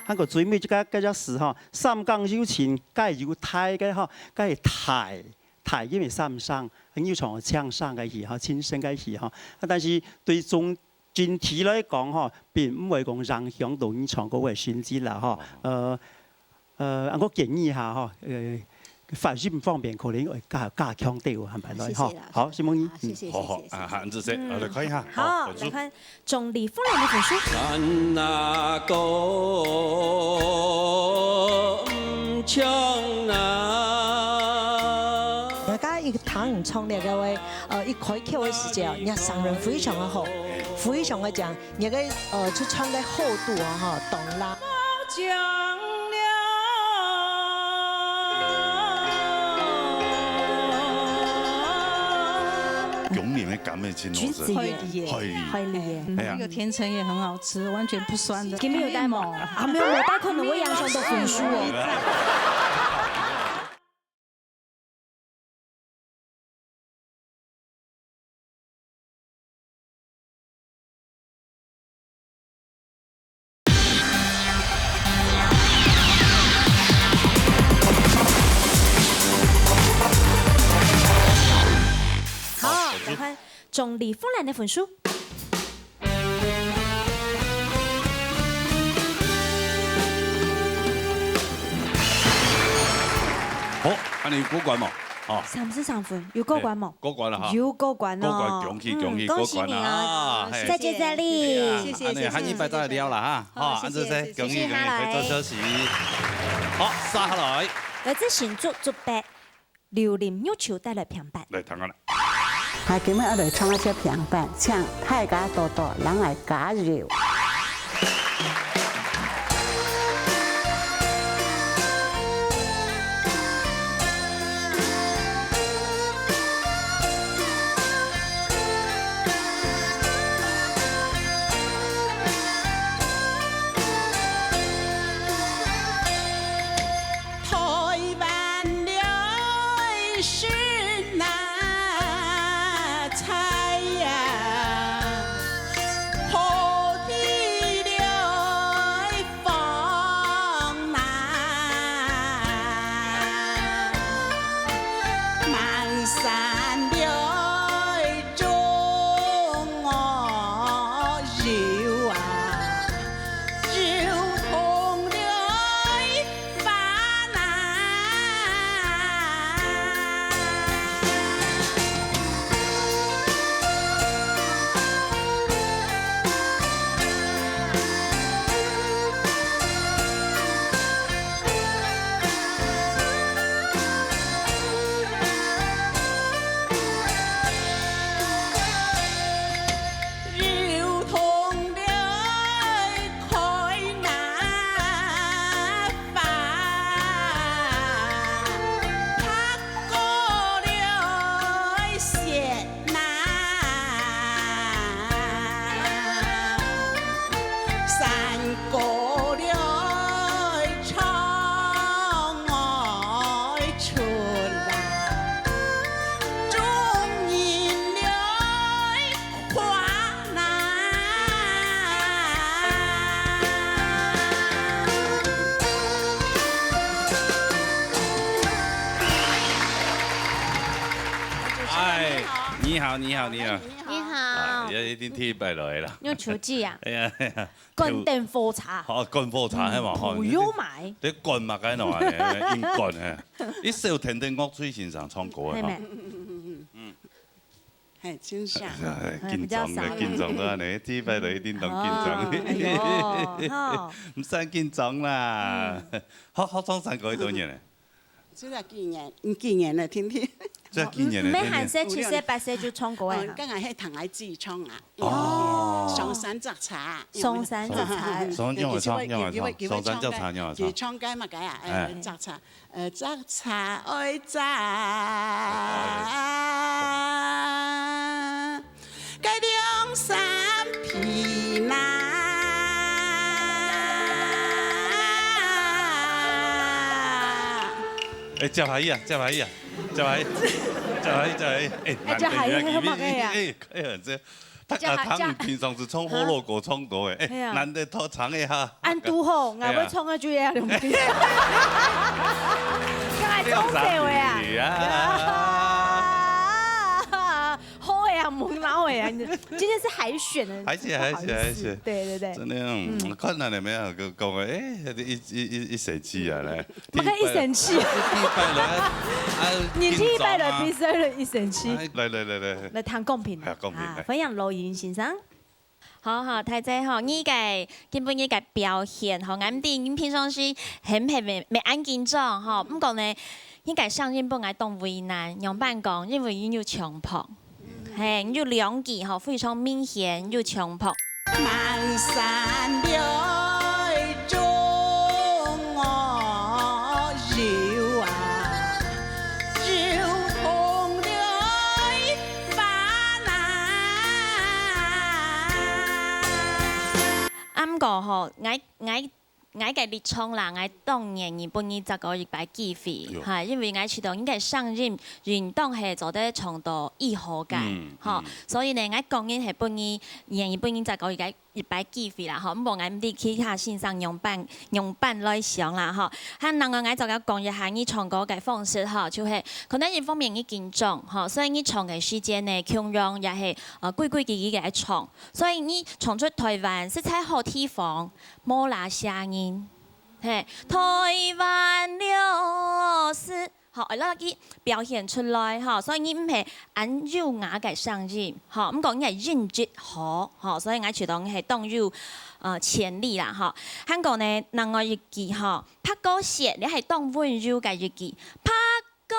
韓國最尾嗰隻詞嗬，三江有情，該有太嘅嗬，該係太，因為三上，要從唱上嘅戲嗬，輕聲嘅戲嗬。但是對總整體來講嗬，並唔會講影響到你唱歌嘅選擇啦嗬。我建議下嗬，發音方面可能會加強啲，係咪咧？好，謝謝你。謝謝。好，韓子姐，我哋看一下。好，來看總理夫人的本書。咱那個唔唱啊！大家一個堂唱那個位，一開口的時間，人家嗓門非常的好，非常的講，那個就唱的厚度啊哈，懂啦。永年的感嘅青龍子，會梨，這個甜橙也很好吃，完全不酸的。今天有帶冇？啊，沒有，我帶可能會養成的分數哦。總理夫人的分數。好，安尼過關冇？哦，33分，有過關冇？過關啦嚇，有過關哦。過關，恭喜，過關啦！再接再厲，謝謝。韓一拜再聊啦嚇，好，安子姐，恭喜，回做休息。好，殺下來。來自新竹竹北，榴蓮玉球帶來平板。來，睇下啦。係今日我哋唱一隻平板，唱大家多多，人嚟加油。你好。你好。一定貼嚟落嚟啦。用手機啊？係啊。乾電火茶。哦，乾火茶係嘛？不用買。你乾嘛緊喏？應乾誒。你小聽聽樂水先生唱歌啊？係真相。緊張都係你貼嚟落一定當緊張。唔使緊張啦。學唱山歌多年咧？只係幾年啦，天天。即係幾年咧？咩韓式、七式、八式就唱過誒？梗係同我自己唱啊！哦，上山摘茶，上山摘茶，上山摘茶，佢唱雞乜雞啊？摘茶，摘茶愛摘，雞兩三皮啦。誒，就係啊！就係。他平常是唱火龍果唱多誒，難得他唱一下。按拄好，我要唱個句啊，兩句。梗係唱社會啊！好呀，蒙老呀！今天是海選的。海選。對。真的，看到你沒有？講一生氣啊咧。乜嘅一生氣？年紀100了，必須了一生氣。來談公平。公平。歡迎羅雲先生。好，睇者吼，呢個基本呢個表現吼，啱啲平常時很未按緊張吼，不過呢，呢個上任本來當為難，樣板講因為要強迫，係要兩句吼，非常明顯要強迫。萬山兩中我繞啊，繞痛了花啦。啱個吼，我嘅列唱啦，我當然日本呢就個一擺機會，係因為我知道應該上任原當係做得唱到1號嘅，嚇，所以呢我講緊係本呢日本就個一擺機會啦，嚇，咁無我啲其他先生用辦來想啦，嚇，喺另外我就講一下呢唱歌嘅方式，嚇，就係可能一方面呢緊張，嚇，所以呢唱嘅時間呢強讓也係規矩嘅唱，所以呢唱出台灣色彩好地方，冇那聲音，係台灣了是。好，我攞啲表現出來，嚇，所以你唔係按優雅嘅聲音，嚇，咁講你係音質好，嚇，所以我覺得係當有潛力啦，嚇。香港呢，另外一句嚇，拍歌寫你係當溫柔嘅一句，拍歌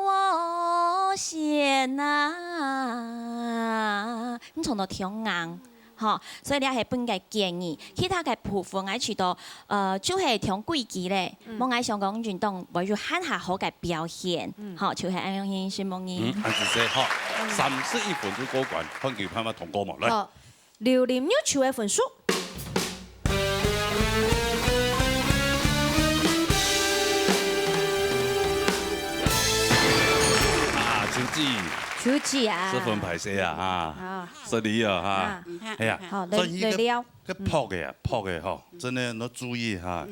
我线啊，你从到听硬。吼，所以你係本嘅建議，其他嘅部分喺處到，就係聽規矩咧，冇喺香港運動為咗很下好嘅表現，吼，就係安樣先冇嘢。安子說好，31分就過關，看佢拍乜同歌目來。好，榴蓮要求嘅分數。手指啊10分排泄啊，哈，12啊，哈，係啊，所以佢撲嘅啊，撲嘅吼，真的要注意哈，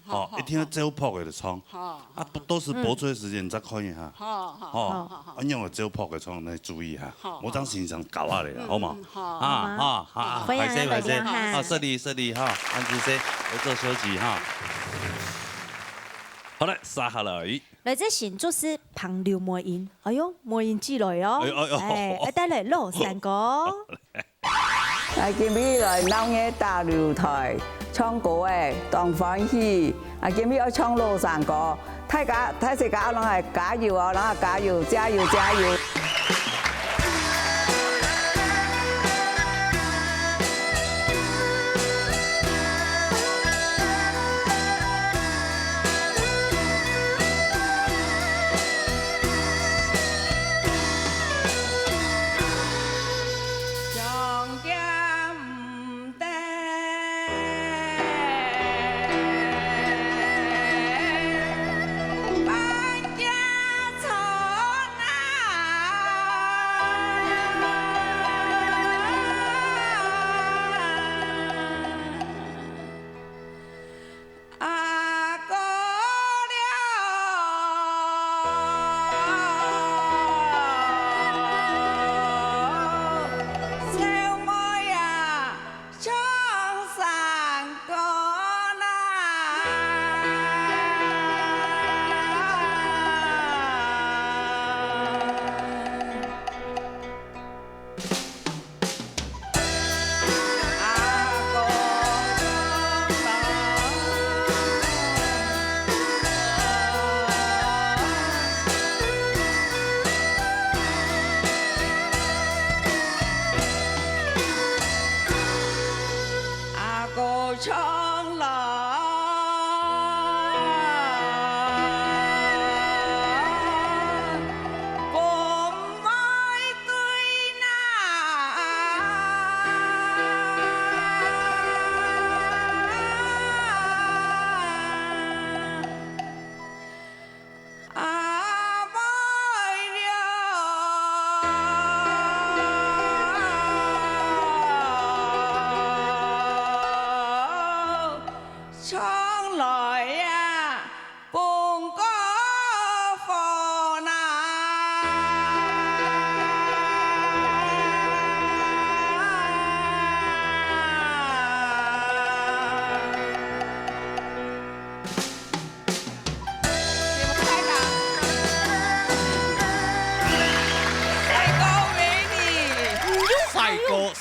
好，一聽到走撲嘅就衝，啊，都是播出嘅時間再看一下，好，按樣走撲嘅衝，你注意下，冇當線上搞下嚟，好嘛？啊，排泄，好，12，哈，安子說，要做休息哈。好嘞，殺下來。來這先就是旁流梅音，哎呦，梅音之類哦，哎，帶來羅山歌。今日來鬧嘢大擂台唱歌誒，當歡喜。今日要唱羅山歌，大家攏係加油啊，攏係加油，加油，加油！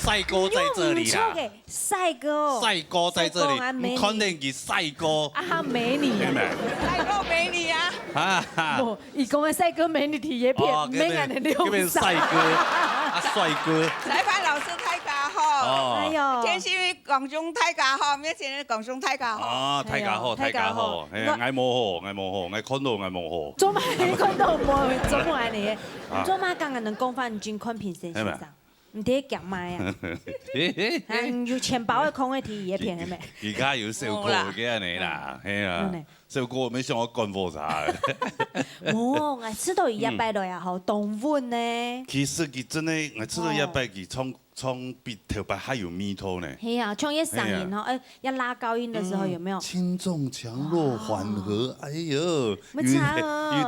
帥哥在這裡啦，帥哥，帥哥在這裡，唔可能係帥哥。啊，美女啊，帥哥美女啊！不，伊講嘅帥哥美女體也騙，美眼的六邊帥哥，啊帥哥。裁判老師大家好，哎呦，天是廣中大家好，咩先廣中大家好。啊，大家好，大家好，係啊，愛冇好，愛冇好，愛看到愛冇好。做乜你看到冇？做乜你？做乜剛剛能講翻真寬平先生？唔得夾賣啊！有錢包嘅空嘅題也騙係咪？而家要小哥嘅你啦，係啊，小哥沒想我幹貨啥？冇，我知道一百多也好，動物呢？其實佢真係，我知道一百佢唱比頭擺還有味道呢。係啊，唱一嗓音哈，要拉高音嘅時候有沒有？輕重強弱緩和，哎呦，有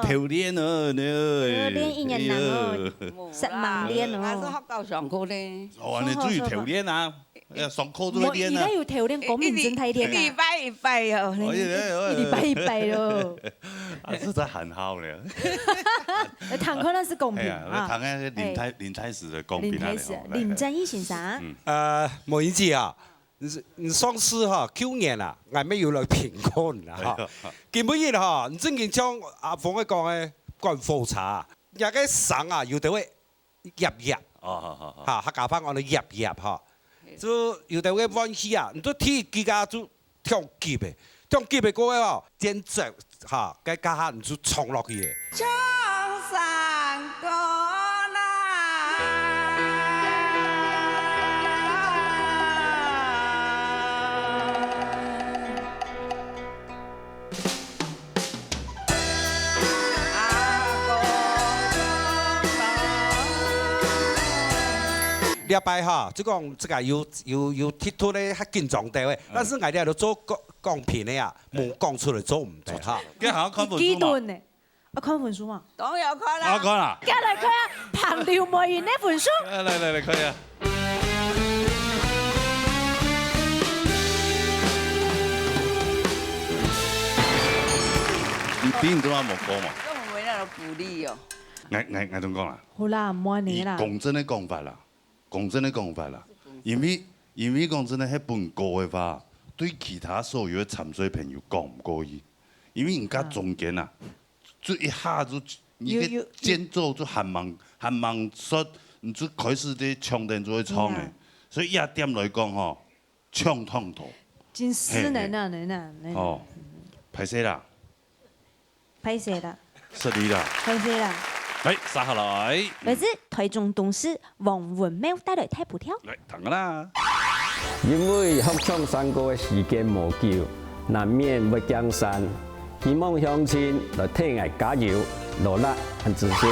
頭練哦，練一年難哦，10萬練哦。我都學到上課咧。哦，你注意頭練啊！上課都要練啊！而家要頭練，講明真睇練啊！一禮拜一拜哦，一禮拜一拜咯。啊，這真很好咧。堂課那是公平啊！堂嘅林太師的公平啊！林正義先生。莫言之啊，上次哈去年啊，我咪要來評判啦哈。基本上哈，唔正經將阿鳳嘅講嘅關複雜。那个绳啊，有的会压，哈，客家话講你壓哈，就有的會彎起啊，你都踢幾家就跳級的，跳級的嗰個哦，尖着哈，該家下你就衝落去的。唱山歌啦。禮拜哈，即講即個有鐵土咧較緊張啲嘅，但是我哋喺度做講片嘅啊，冇講出嚟做唔得哈。跟下看本幾書嘛。段呢？我看本書嘛。當然看啦。我看啦。梗係佢啊，彭廖梅園呢本書。嚟，可以啊。你唔都啱冇講嘛？咁唔會喺度鼓勵哦。我點講啦？好啦，唔好你啦。講真的講法啦，因為講真的，迄本歌嘅話，對其他所有嘅參賽朋友講唔過意，因為人家中間啊，就一下子你嘅節奏就還忙說，你就開始啲唱定就會唱嘅，所以一點來講吼，唱通途。真私人啊，哦，歹勢啦。拍攝啦，失禮啦。拍攝啦。嚟，殺下來。來自台中董事黃文喵帶來睇譜條。嚟，等㗎啦。因為合唱山歌嘅時間無夠，難免要降山。希望鄉親來替我加油、努力和支持。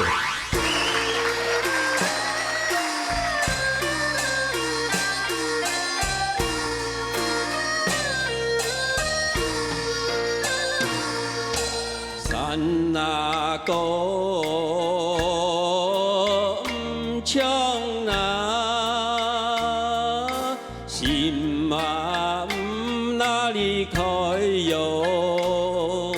山那歌唔唱那，心嘛唔哪裡開喲，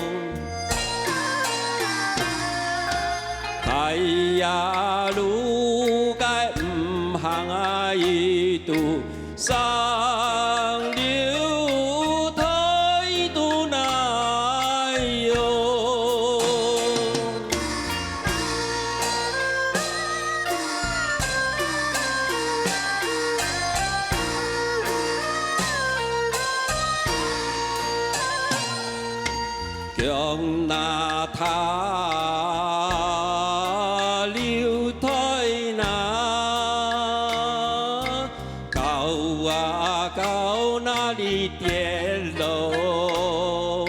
太陽路該唔行啊一度上流台度那喲。江那他流台那，高啊高那裡跌落，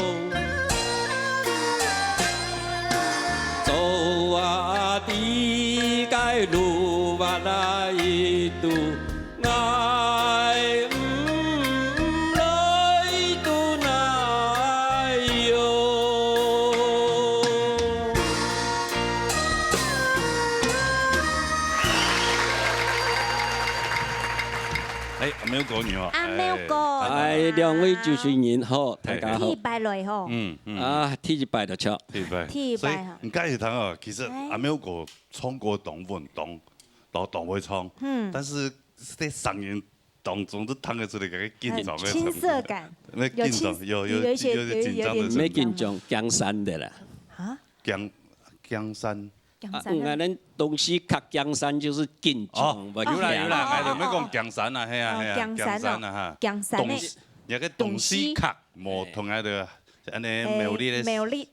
走啊地界路啊那一度愛。阿喵哥你好。阿喵哥。係兩位主持人好，大家好。第拜來吼。啊，第一拜就唱。第一拜。第一拜哈。唔介意聽啊，其實阿喵哥唱過動運動，都會唱。但是在上演當中都聽得出嚟嘅緊張嘅。青澀感。有緊張，有緊張的。咩緊張？江山的啦。啊？江山。我哋東西靠江山就是緊張，有啦，我哋咩講江山啊，係啊，江山啊哈。江山誒。有個東西靠，冇同喺度，安尼苗栗咧。苗栗。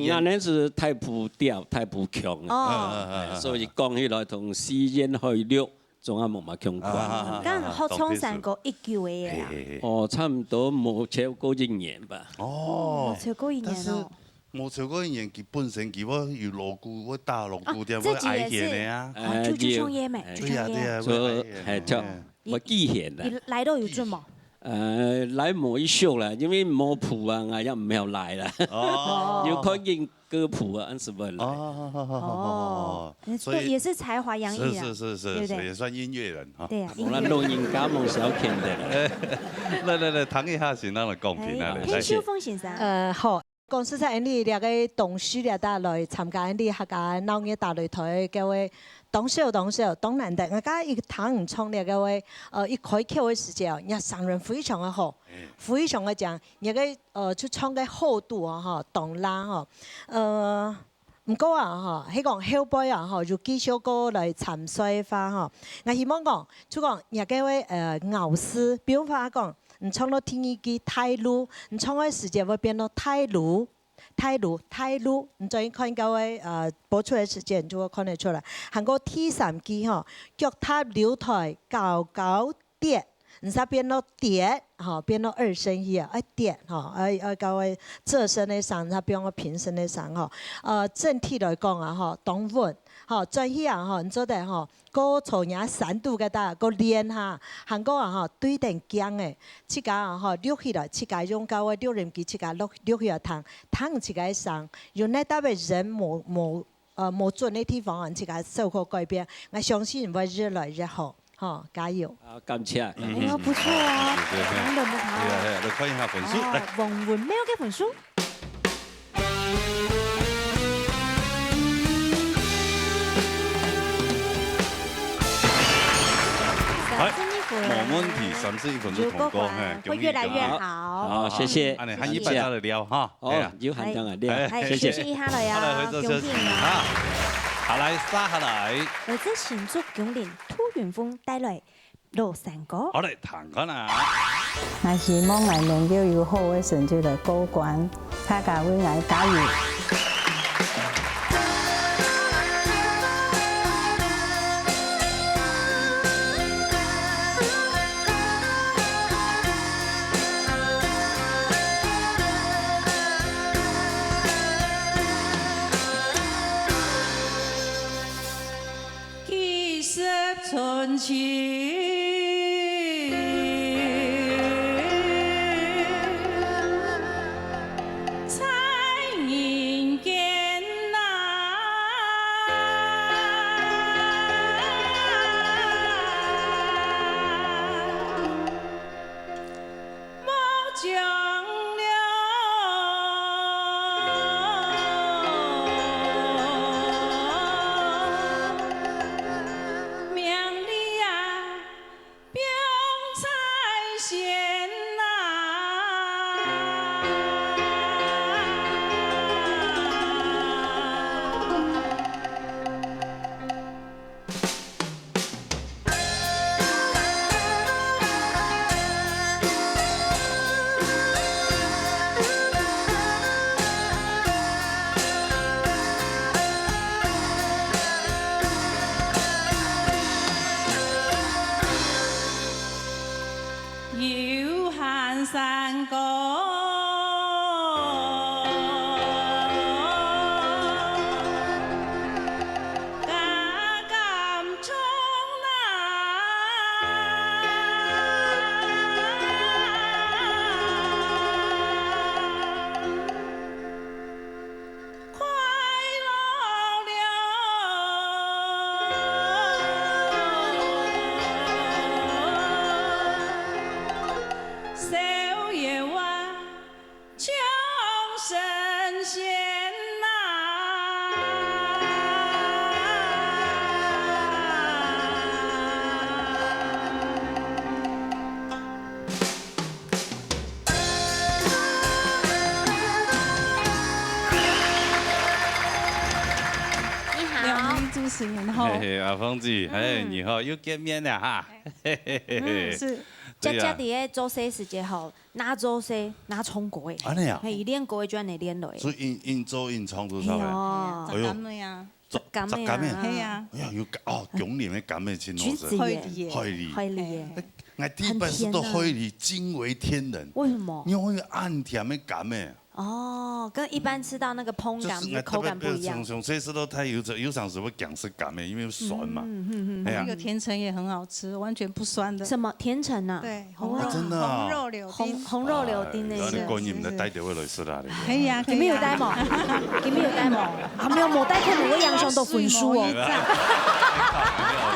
那年是太普調、太普強啊，所以講起來同私煙去錄，仲係冇乜相關。咁合唱山歌一句嘅嘢。哦，差唔多冇超過1年吧。哦。冇超過1年咯。冇超過1年，佢本身佢我有鑼鼓，我打鑼鼓點，我愛弦嘅啊。就唱嘢咩？對啊，就係唱，我記弦啦。你來到有準冇？來冇一宿啦，因為冇譜啊，我又唔有來啦。哦。有看見歌譜啊，按什麼來？哦。所以也是才華洋溢啊。是，也算音樂人啊。對啊。我哋錄音家冇小見的啦。嚟，談一下先，讓我公平啊。潘秀鳳先生。好。公司在你兩個董事咧，帶來參加你客家鬧熱大擂台嘅位董事，當然的，我家一堂唔創咧嘅位，一開口嘅時間，人上人非常嘅好，非常嘅講，而個出唱嘅厚度啊，哈，動啦哈，唔過啊，迄個後輩啊，就繼續過來參賽法吼。我希望講，就講也各位老師，比如話講，你唱到聽一句泰魯，你唱嘅時間會變到泰魯，你再看各位播出嘅時間就會看得出來。韓國第三句吼，腳踏舞台高高跌。你才變到跌，吼，變到二聲去啊，跌，吼，各位側身的上，才變到平身的上，吼。整體來講啊，吼，當穩，吼，專業啊，吼，你做得吼，個從人3度嘅打，個練下，韓國啊，吼，對定強誒，自家啊，吼，溜起來，自家用各位溜人機，自家溜起來躺自家上，用那代表人冇準的地方，自家受過改變，我相信會越來越好。好，加油！好，感謝。哎呦，不錯啊，講得不好。來看一下分數。來，黃文喵嘅分數。冇問題，31分就通過，會越來越好。好，謝謝。安尼喊100下來聊哈。哦，有喊當然聊，謝謝。休息一下了呀，恭喜你啊！好來，殺下來。來自新竹永聯涂元峰帶來落山歌。好嚟，彈看啦。我希望我能夠有好嘅成績來過關，大家為我加油。春情。嘿嘿，阿峰子，哎，你好，又見面了哈。是。佳佳伫個做戲時節吼，哪做戲哪唱歌誒。安尼啊？係練歌就安尼練落。所以因做因唱都差袂。雜感的呀。雜感的呀。係啊。哎呀，有哦，中年的感的真好食。海梨。我第一擺食到海梨，驚為天人。為什麼？因為暗甜的感誒。哦，跟一般吃到那個烹感口感不一樣。從細吃到太有時候會講是感誒，因為酸嘛。那個甜橙也很好吃，完全不酸的。什麼甜橙啊？對，真的啊。紅肉柳丁。紅肉柳丁那些。你過年唔得帶條回來食啦？可以啊，你們有帶冇？你們有帶冇？啊，沒有冇帶，可能會影響到分數哦。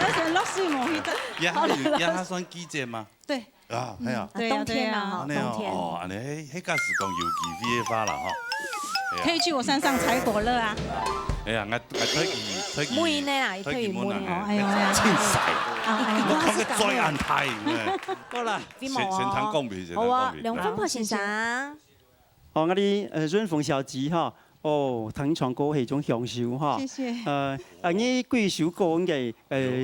而且落水冇去得。呀，它算季節嗎？對。啊，係啊，冬天嘛，冬天。哦，安尼迄個是講有機飛的花啦，吼。可以去我山上採果樂啊。哎呀，我推薦。梅呢啦，推薦梅哦，哎呀，真細。我看佢最安泰。好啦，先講別，好啊，梁鳳婆先生。哦，我哋潤豐小雞哈。哦，聽唱歌係一種享受哈。謝謝。你幾首歌嘅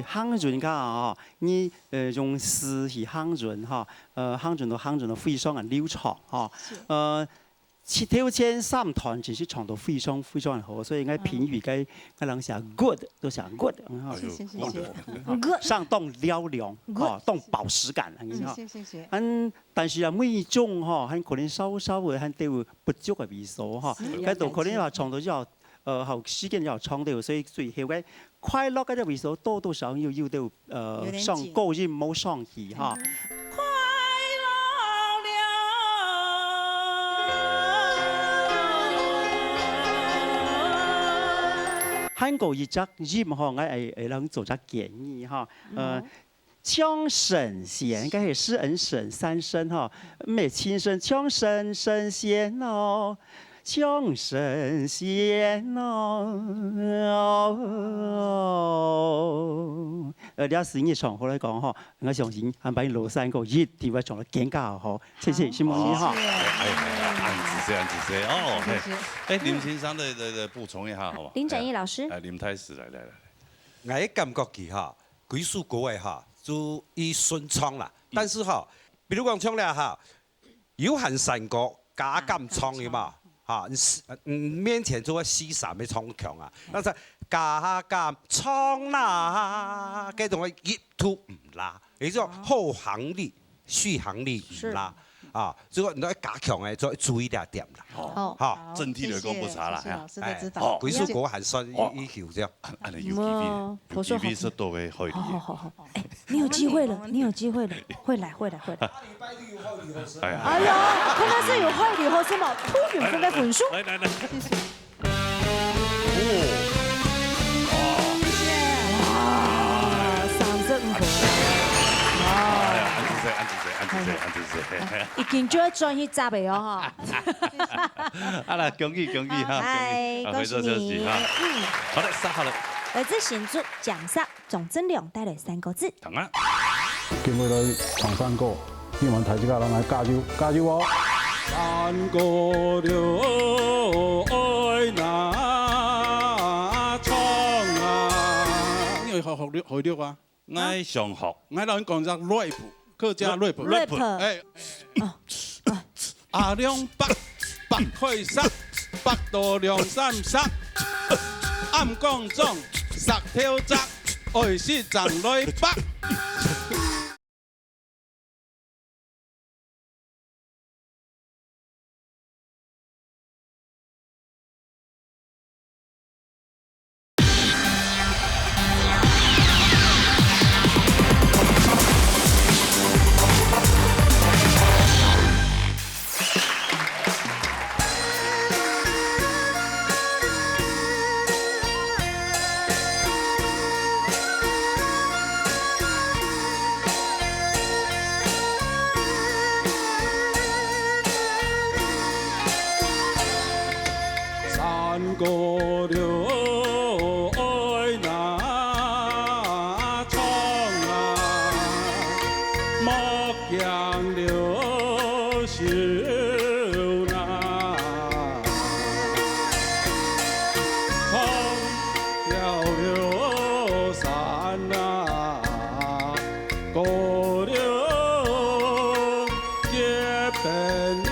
漢人噶你用詩去漢人哈，漢人的非常流暢哈。七條線三團其實唱到非常好，所以我評語嘅我人寫 good 都寫 good， 謝謝。 good 上動嘹亮，動飽食感，謝。但是啊，每一種可能稍微都有不足嘅味素喺度可能話唱到之後，後時間又唱到，所以最後嘅快樂嘅啲味素多少要到上高音冇上去哈。韓國一隻音我能做隻建議哈，唱神仙，梗係詩人神三聲哈，咩親生唱神仙哦，唱神仙哦。你阿時你唱好嚟講嗬，我相信安排羅山個一定會唱得更加好，謝謝，是唔是哈？安子謝哦，林先生的補充一下好嗎？林展毅老師，林太師來，我感覺佢哈，幾首歌嘅哈，就以順暢啦。但是哈，比如講唱咧哈，有限山歌假咁唱嘅嘛，哈，面前做個西山嘅唱強啊，但是假咁唱啦，嗰種嘅一吐唔啦，你種後行力、續行力唔啦。啊，這個你要加強誒，再注意點啦。哦，好，整體嚟講不差啦。老師都知道。幾首歌還算一條啫。安尼有機會是多會好一點。好，哎，你有機會了，會來。哎呀，可能是有壞禮或什麼突然分嘅分數。來。哇，35分。已經做專業集嘅哦，好啦，恭喜哈！係，恭喜你。好的，好了。來自新竹獎賞總真良帶來3個字。同啊。今日來唱山歌，希望大家人來加油哦！山歌了愛那唱啊！你學了啊？愛上學，我老講只 rap。客家 rap， 哎，阿兩百開塞，百度233，暗講中實跳閘，愛是站來北。過了愛那窗啊，莫讓了笑那，放掉了山啊，過了結伴了。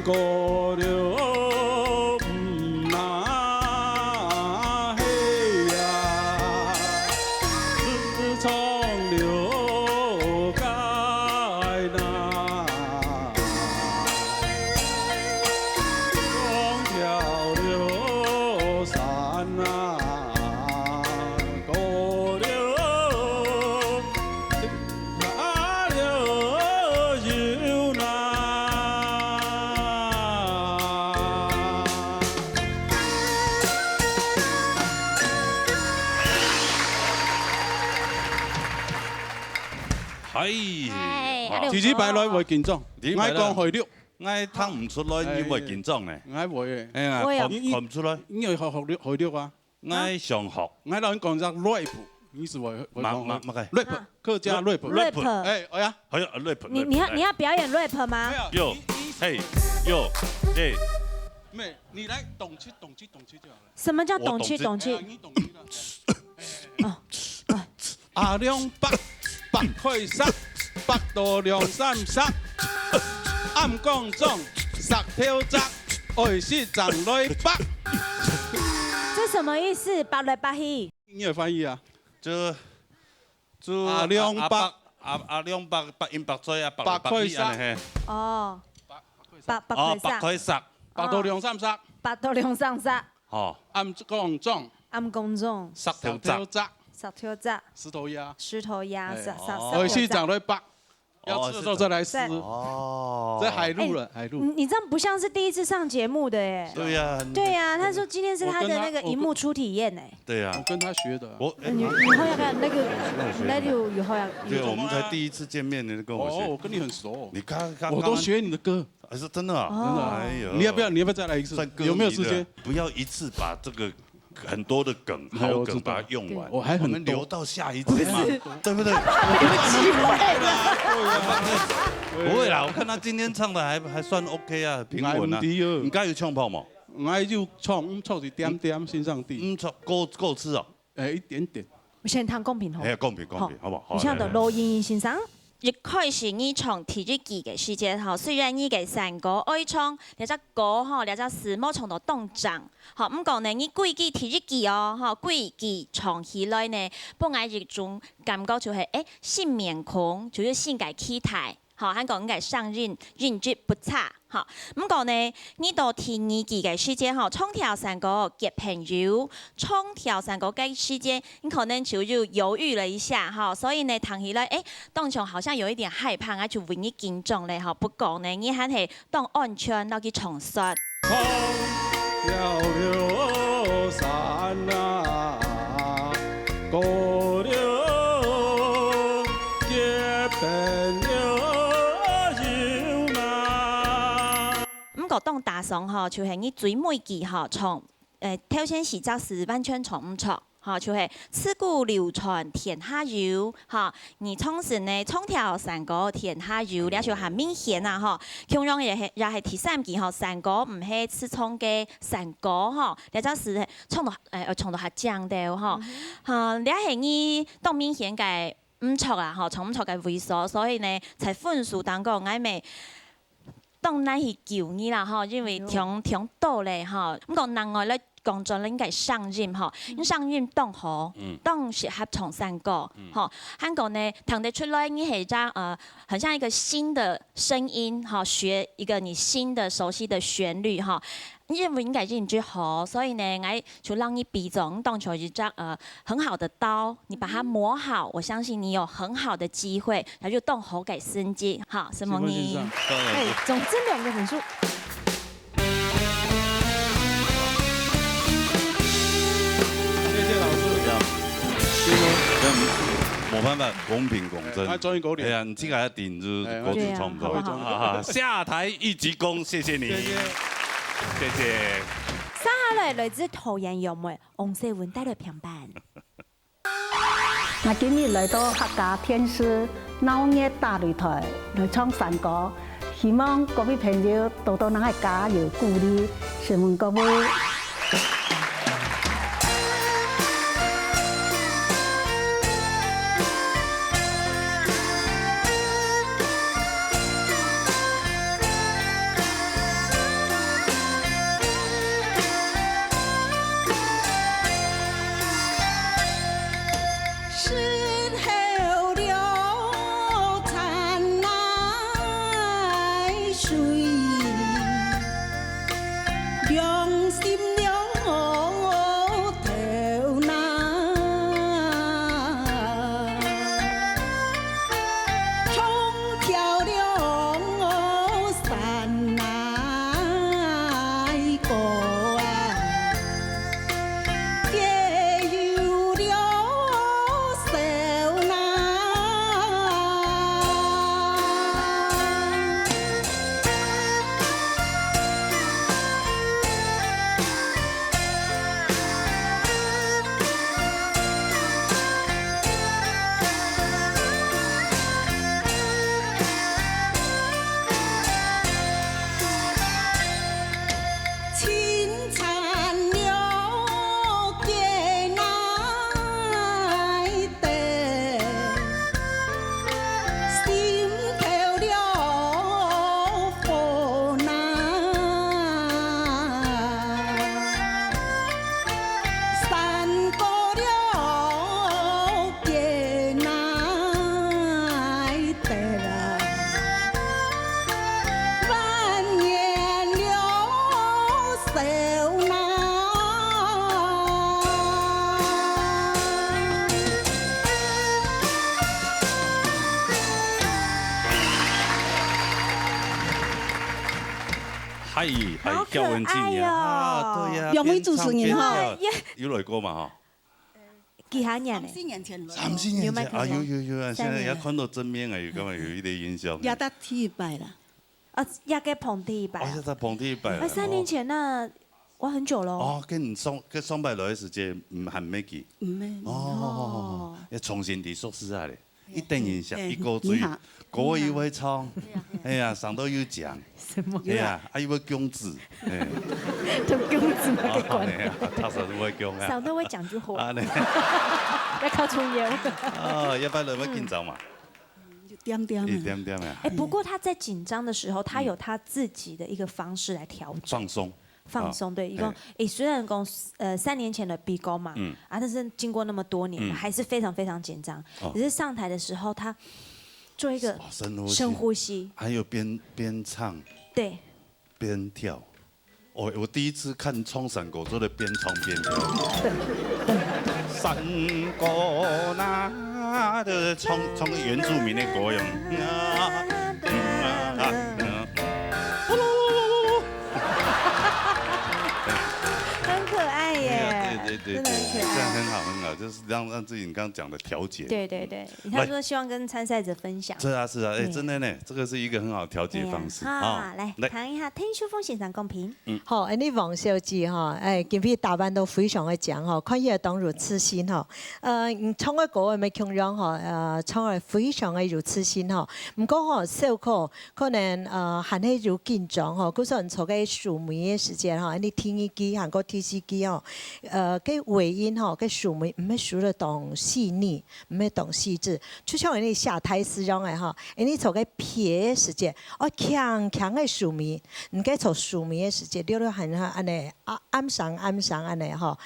過了自己擺來會緊張，愛講會了，愛睇唔出來，你會緊張呢？愛會，看唔出來，因為學了會了啊，愛上學，愛讓人講只 rap，你是會乜 rap，客家 rap，哎呀，rap，你要表演 rap 嗎？有，嘿，有，哎。咩？你來動氣就好了。什麼叫動氣？阿兩百開塞，百度兩三塞，暗講中，實跳扎，愛是長來北。這什麼意思？百來百去。你有翻譯啊？就阿兩百，阿兩百百音百嘴啊，百開塞。哦，百開塞。百度兩三塞，百度兩三塞。哦，暗講中，實跳扎，實跳扎，石頭鴨，愛是長來北，要吃的時候再來吃。哦，這海陸了，海陸。你這樣不像是第一次上節目的耶。對呀。對呀，他說今天是他的那個熒幕初體驗哎。對呀。我跟他學的。你以後要看那個 radio 以後要。對，我們才第一次見面，你就跟我學。哦，我跟你很熟。你剛我都學你的歌。還是真的啊？真的。哎呦。你要不要再來一次？有沒有時間？不要一次把這個很多的梗、好梗把它用完。我還很多。我們留到下一次嘛，對不對？不會啦，我看他今天唱的還算 OK 啊，平穩啊。你家有唱跑嗎？我就唱一點點先上地。唱夠吃哦。一點點。我先談公平好。哎，公平，好不好？你像的羅英先生。一開始你從第一季嘅時間吼，雖然你嘅三個愛唱，你只歌吼，你只詞冇唱到動漲，吼唔過呢，你幾季第一季哦，吼幾季唱起來呢，俾我一種感覺就係新面孔，就是新嘅期待。好，香港嘅上任運質不差，好，咁講呢，呢度第二季嘅時間，吼，衝跳三個結朋友，衝跳三個嘅時間，你可能就猶豫了一下，哈，所以呢，談起來，當場好像有一點害怕，啊，就為你緊張咧，哈，不過呢，你還係當安全落去重述。當打上吼，就係你最每季吼從頭先時則是完全從唔錯，吼就係自古流傳天下有，吼你從時呢衝跳三個天下有，你就很明顯啊，吼，同樣也係第三季吼三個唔係自創嘅三個吼，你就是衝到係講的吼，你係你當明顯嘅唔錯啊，吼從唔錯嘅猥瑣，所以呢才分數當個曖昧。當咱去救你啦，吼，因為聽到咧，吼，咁講另外咧，講咗咧應該上任，吼，你上任當好，當適合從三個，吼，香港呢聽得出來，你係張很像一個新的聲音，吼，學一個你新的熟悉的旋律，吼。因為應該認知好，所以呢，我就讓你比種當成一張很好的刀，你把它磨好，我相信你有很好的機會，然後就動好給升級。好，沈夢妮。對，總之2個分數。謝謝老師。冇辦法，公平公正。係啊，你這個一定就歌曲創唔錯。下台一鞠躬，謝謝你。謝謝。接下來來自桃園楊梅王世文帶來評判。我今日來到客家天師鬧熱大擂台來唱山歌，希望各位朋友多多能係加油鼓勵，詢問各位。手拿。係邱文靜呀，對呀，兩位主持人哈，有來過嘛哈？幾下年咧？3年前來。 3、4年前啊，有啊，現在也看到真面啊，有咁啊，有一啲印象。也得第1擺啦。啊，也嘅捧第1擺。哦，得捧第1擺。 3年前那我很久咯。哦，跟雙擺來嘅時間唔係咩記？唔咩。哦，要重新地說實在的，一定印象，一個嘴，個又會唱，哎呀，上到有獎。 哎呀，還有個公子，同公子冇嘅關係。他實會講啊。上都會講句話。啊，你。要靠重要。哦，一般人會緊張嘛。一點點。一點點啊。哎，不過他在緊張的時候，他有他自己的一個方式來調整。放鬆。放鬆，對，一共誒雖然講3年前的比高嘛，啊，但是經過那麼多年，還是非常非常緊張。只是上台的時候，他做一個深呼吸，還有邊唱。 對，邊跳，我第一次看衝山歌做的邊唱邊跳。山歌那就是唱原住民的歌樣。很可愛耶。對，這樣很好，就是讓自己你剛剛講的調節。對，他說希望跟參賽者分享。是啊，哎，真的呢，這個是一個很好調節方式。好，來談一下聽書風現場公平。好，呢王小姐哈，今日打扮都非常的正哈，看起來當如刺身哈。唱嘅歌係咪強樣哈？唱係非常嘅如刺身哈。唔過哈，小可能還係有緊張哈，嗰陣坐嘅數枚嘅時間哈，你聽一機韓國電視機哦，嘅尾音哈，嘅數枚唔係數得當細膩，唔係當細緻，就像你下台時樣嘅哈，你坐嘅撇嘅時間，強嘅數枚，唔該坐數枚嘅時間，你很安尼暗上安尼哈，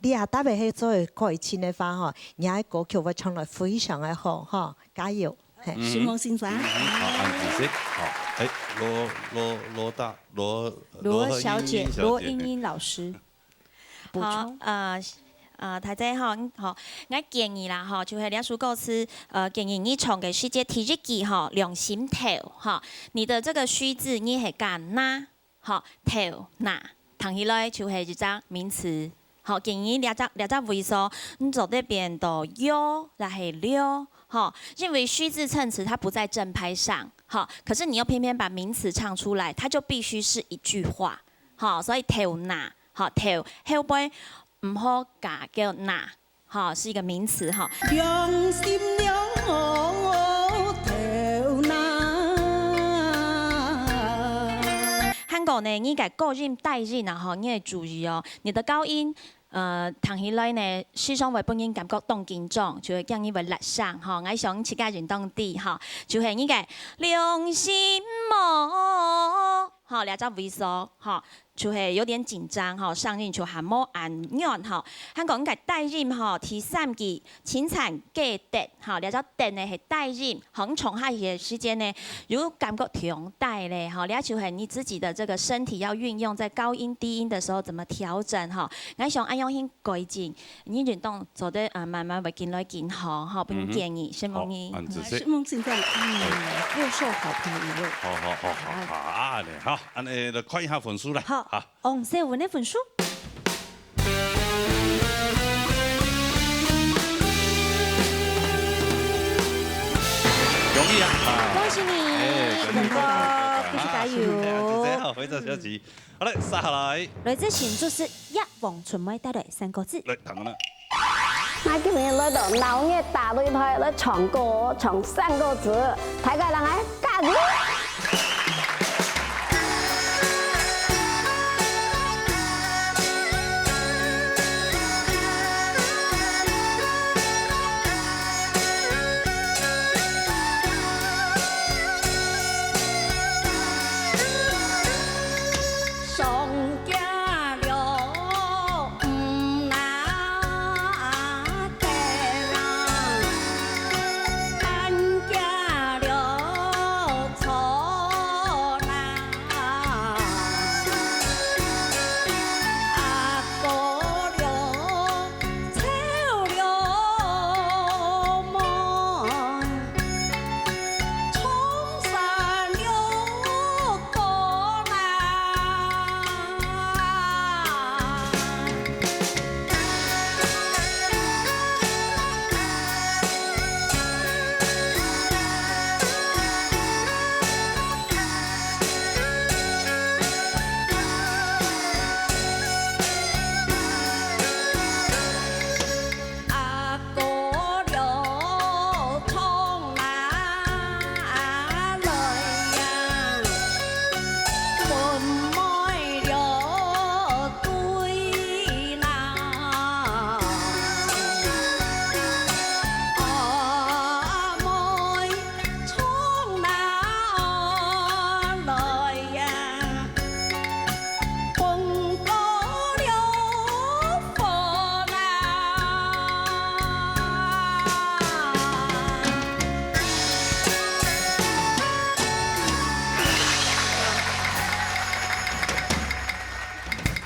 你也特別係做過一次嘅話哈，你喺歌曲會唱得非常嘅好哈，加油！許夢先生，好，按紫色，好，哎，羅小姐，羅英英老師，好，太仔哈，好，我建議啦哈，就係兩首歌詞，建議你唱嘅世界第一句哈，兩心頭哈，你的這個虛字你係揀哪？哈，頭哪？彈起來就係一隻名詞。 好，建議兩隻位數，你走這邊到腰，然後溜，好，因為虛字襯詞它不在正拍上，好，可是你又偏偏把名詞唱出來，它就必須是一句話，好，所以頭哪，好頭後背唔好加叫哪，好是一個名詞，哈。良心了頭哪？韓國呢，你嘅高音帶音啊，哈，你要注意哦，你的高音。彈起來呢，時常會本人感覺動緊張，就會叫你會立上，吼，我想自家人當啲，吼，就係你嘅良心無，吼，兩隻微縮，吼，就係有點緊張，吼，上音就係冇按按，吼，香港嘅帶音，吼，第3句清慘記得，吼，兩隻得呢係帶音，很長下嘅時間呢，如果感覺停帶咧，吼，兩就係你自己的這個身體要運用，在高音低音的時候怎麼調整，吼，我想按樣先改進，你運動做得慢慢會見來見好，吼，不用建議，希望你。許夢先生，又受好評的一位。好，你好，你就看一下分數啦。好，王小文的分數。容易啊！恭喜你，成功，繼續加油。好，非常小姐，好嘞，殺下來。來自請就是一黃純妹帶來3個字。來，等啦。我今年來到鬧熱大擂台來唱歌，唱3個字，大家人來加油。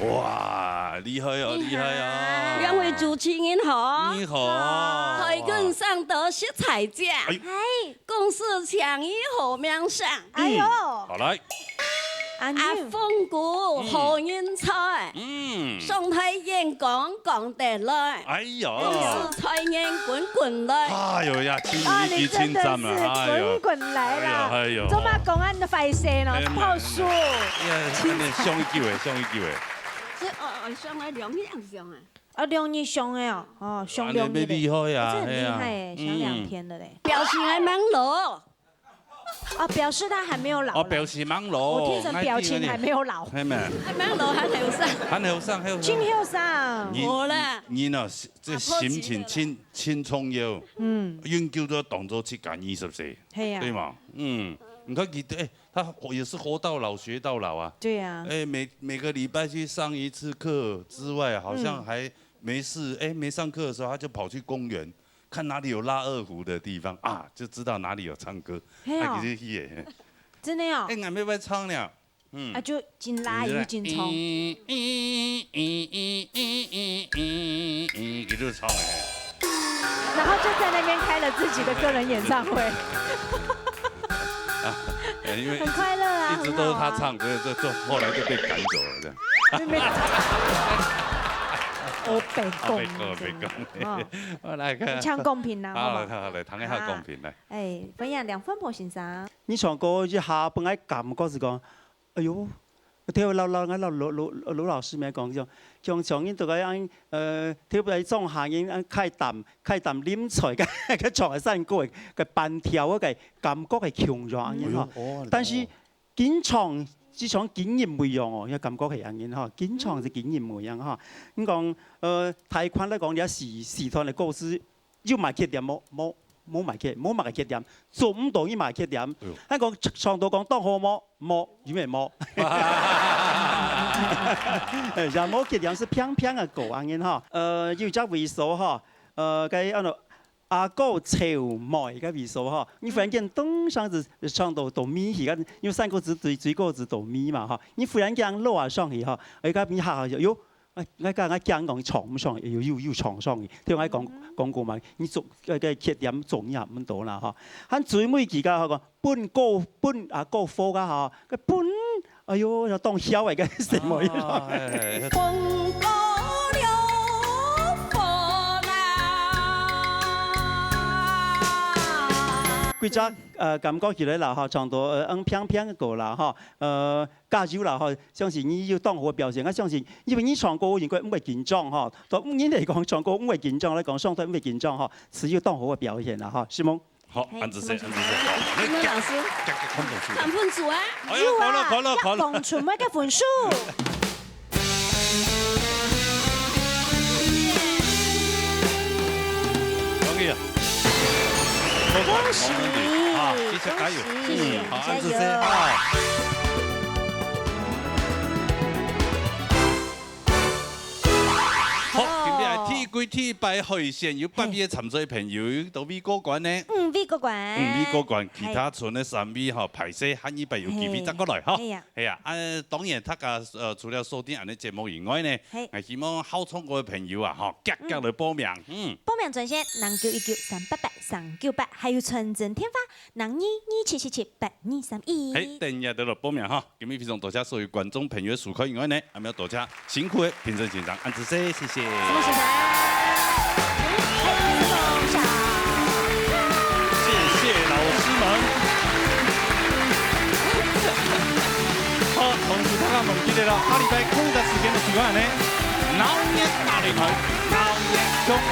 哇，厉害哦，厉害哦！两位主持人好，你好，台根上得色彩奖，共是强于好名声。哎呦，好来。阿凤姑好人才，上台演讲讲得来，哎呦，共是才艺滚滚来。哎呦呀，你真的是滚滚来了，哎呦，做嘛公安的快线哦，泡书。上一句诶，上一句诶。这上来两样上啊。2日上的哦，上2日。你厉害呀，这很厉害哎，上2天的嘞。表情还蛮老。表示他还没有老。表示蛮老。我听成表情还没有老。係咪？還蠻老，還後生。還後生，還後生。真後生。冇啦。你啊，即心情輕重要。永久都當作7減20歲。係啊。對嘛？你看他也是活到老學到老啊。對啊。每個禮拜去上一次課之外，好像還沒事。沒上課的時候，他就跑去公園。看哪裡有拉二胡的地方啊，就知道哪裡有唱歌。真的哦。俺沒會唱了。就真拉又真唱。佢就唱然後就在那邊開了自己的個人演唱會。因為很快樂啊。一直都是他唱，所以就後來就被趕走了。我被攻，我來看，唱公平啦，好來，談一下公平來。分享梁鳳婆先生。你唱歌一下本來感覺是講，哎呦，聽老老師咪講像唱因度個樣，聽不嚟裝下因開淡啉菜嘅唱嘅山歌嘅伴跳嗰個感覺係強壯嘅嗬，但是緊唱。只唱經驗唔一樣哦，因為感覺係咁樣嗬，經常是經驗唔一樣嗬。咁講太寬嚟講，你時段嘅故事要埋缺點冇埋缺點，做唔到要埋缺點。喺講唱到講當好冇，因為冇。然後冇缺點是偏偏嘅歌咁樣嗬。要則為數嗬，嘅按照。阿哥潮妹嘅味數嗬，你忽然間登上就唱到咪而家，因為3個字最高字到咪嘛嗬，你忽然間落上去嗬，而家變下就我講唱唔上，要唱上去，聽我講過嘛，你做嘅缺點重要唔到啦嗬，喺最尾期間講本阿哥科㗎嗬，個本哎呦就當小嚟嘅什麼嘢？規則感覺起來啦嚇，唱到偏嘅歌啦嚇，加油啦嚇，相信你要當好嘅表現，我相信因為你唱歌應該唔會緊張嚇，對你嚟講唱歌唔會緊張，嚟講上台唔會緊張嚇，只要當好嘅表現啦嚇，是冇？好，安子生，老師，看分數啊！要講全部嘅分數。恭喜！好，繼續加油！好，安子生，好，今日係天歸天拜海鮮，有8位參賽朋友到美國館呢。美國館。美國館，其他村嘅3位嚇排寫下一百有幾位走過來嚇。係啊，當然大家除了收聽我哋節目以外呢，係希望好唱歌嘅朋友啊嚇，積極嚟報名。報名專線0919388398，還有純正天花0227778231。係，等日到嚟報名嚇。今日非常多謝所有觀眾朋友嘅收看以外呢，還要多謝辛苦嘅評審團長安子生，謝謝。謝謝老師們。好，同時大家忘記咗啦，下禮拜空嘅時間嘅時間呢，鬧熱大擂台，鬧熱中下。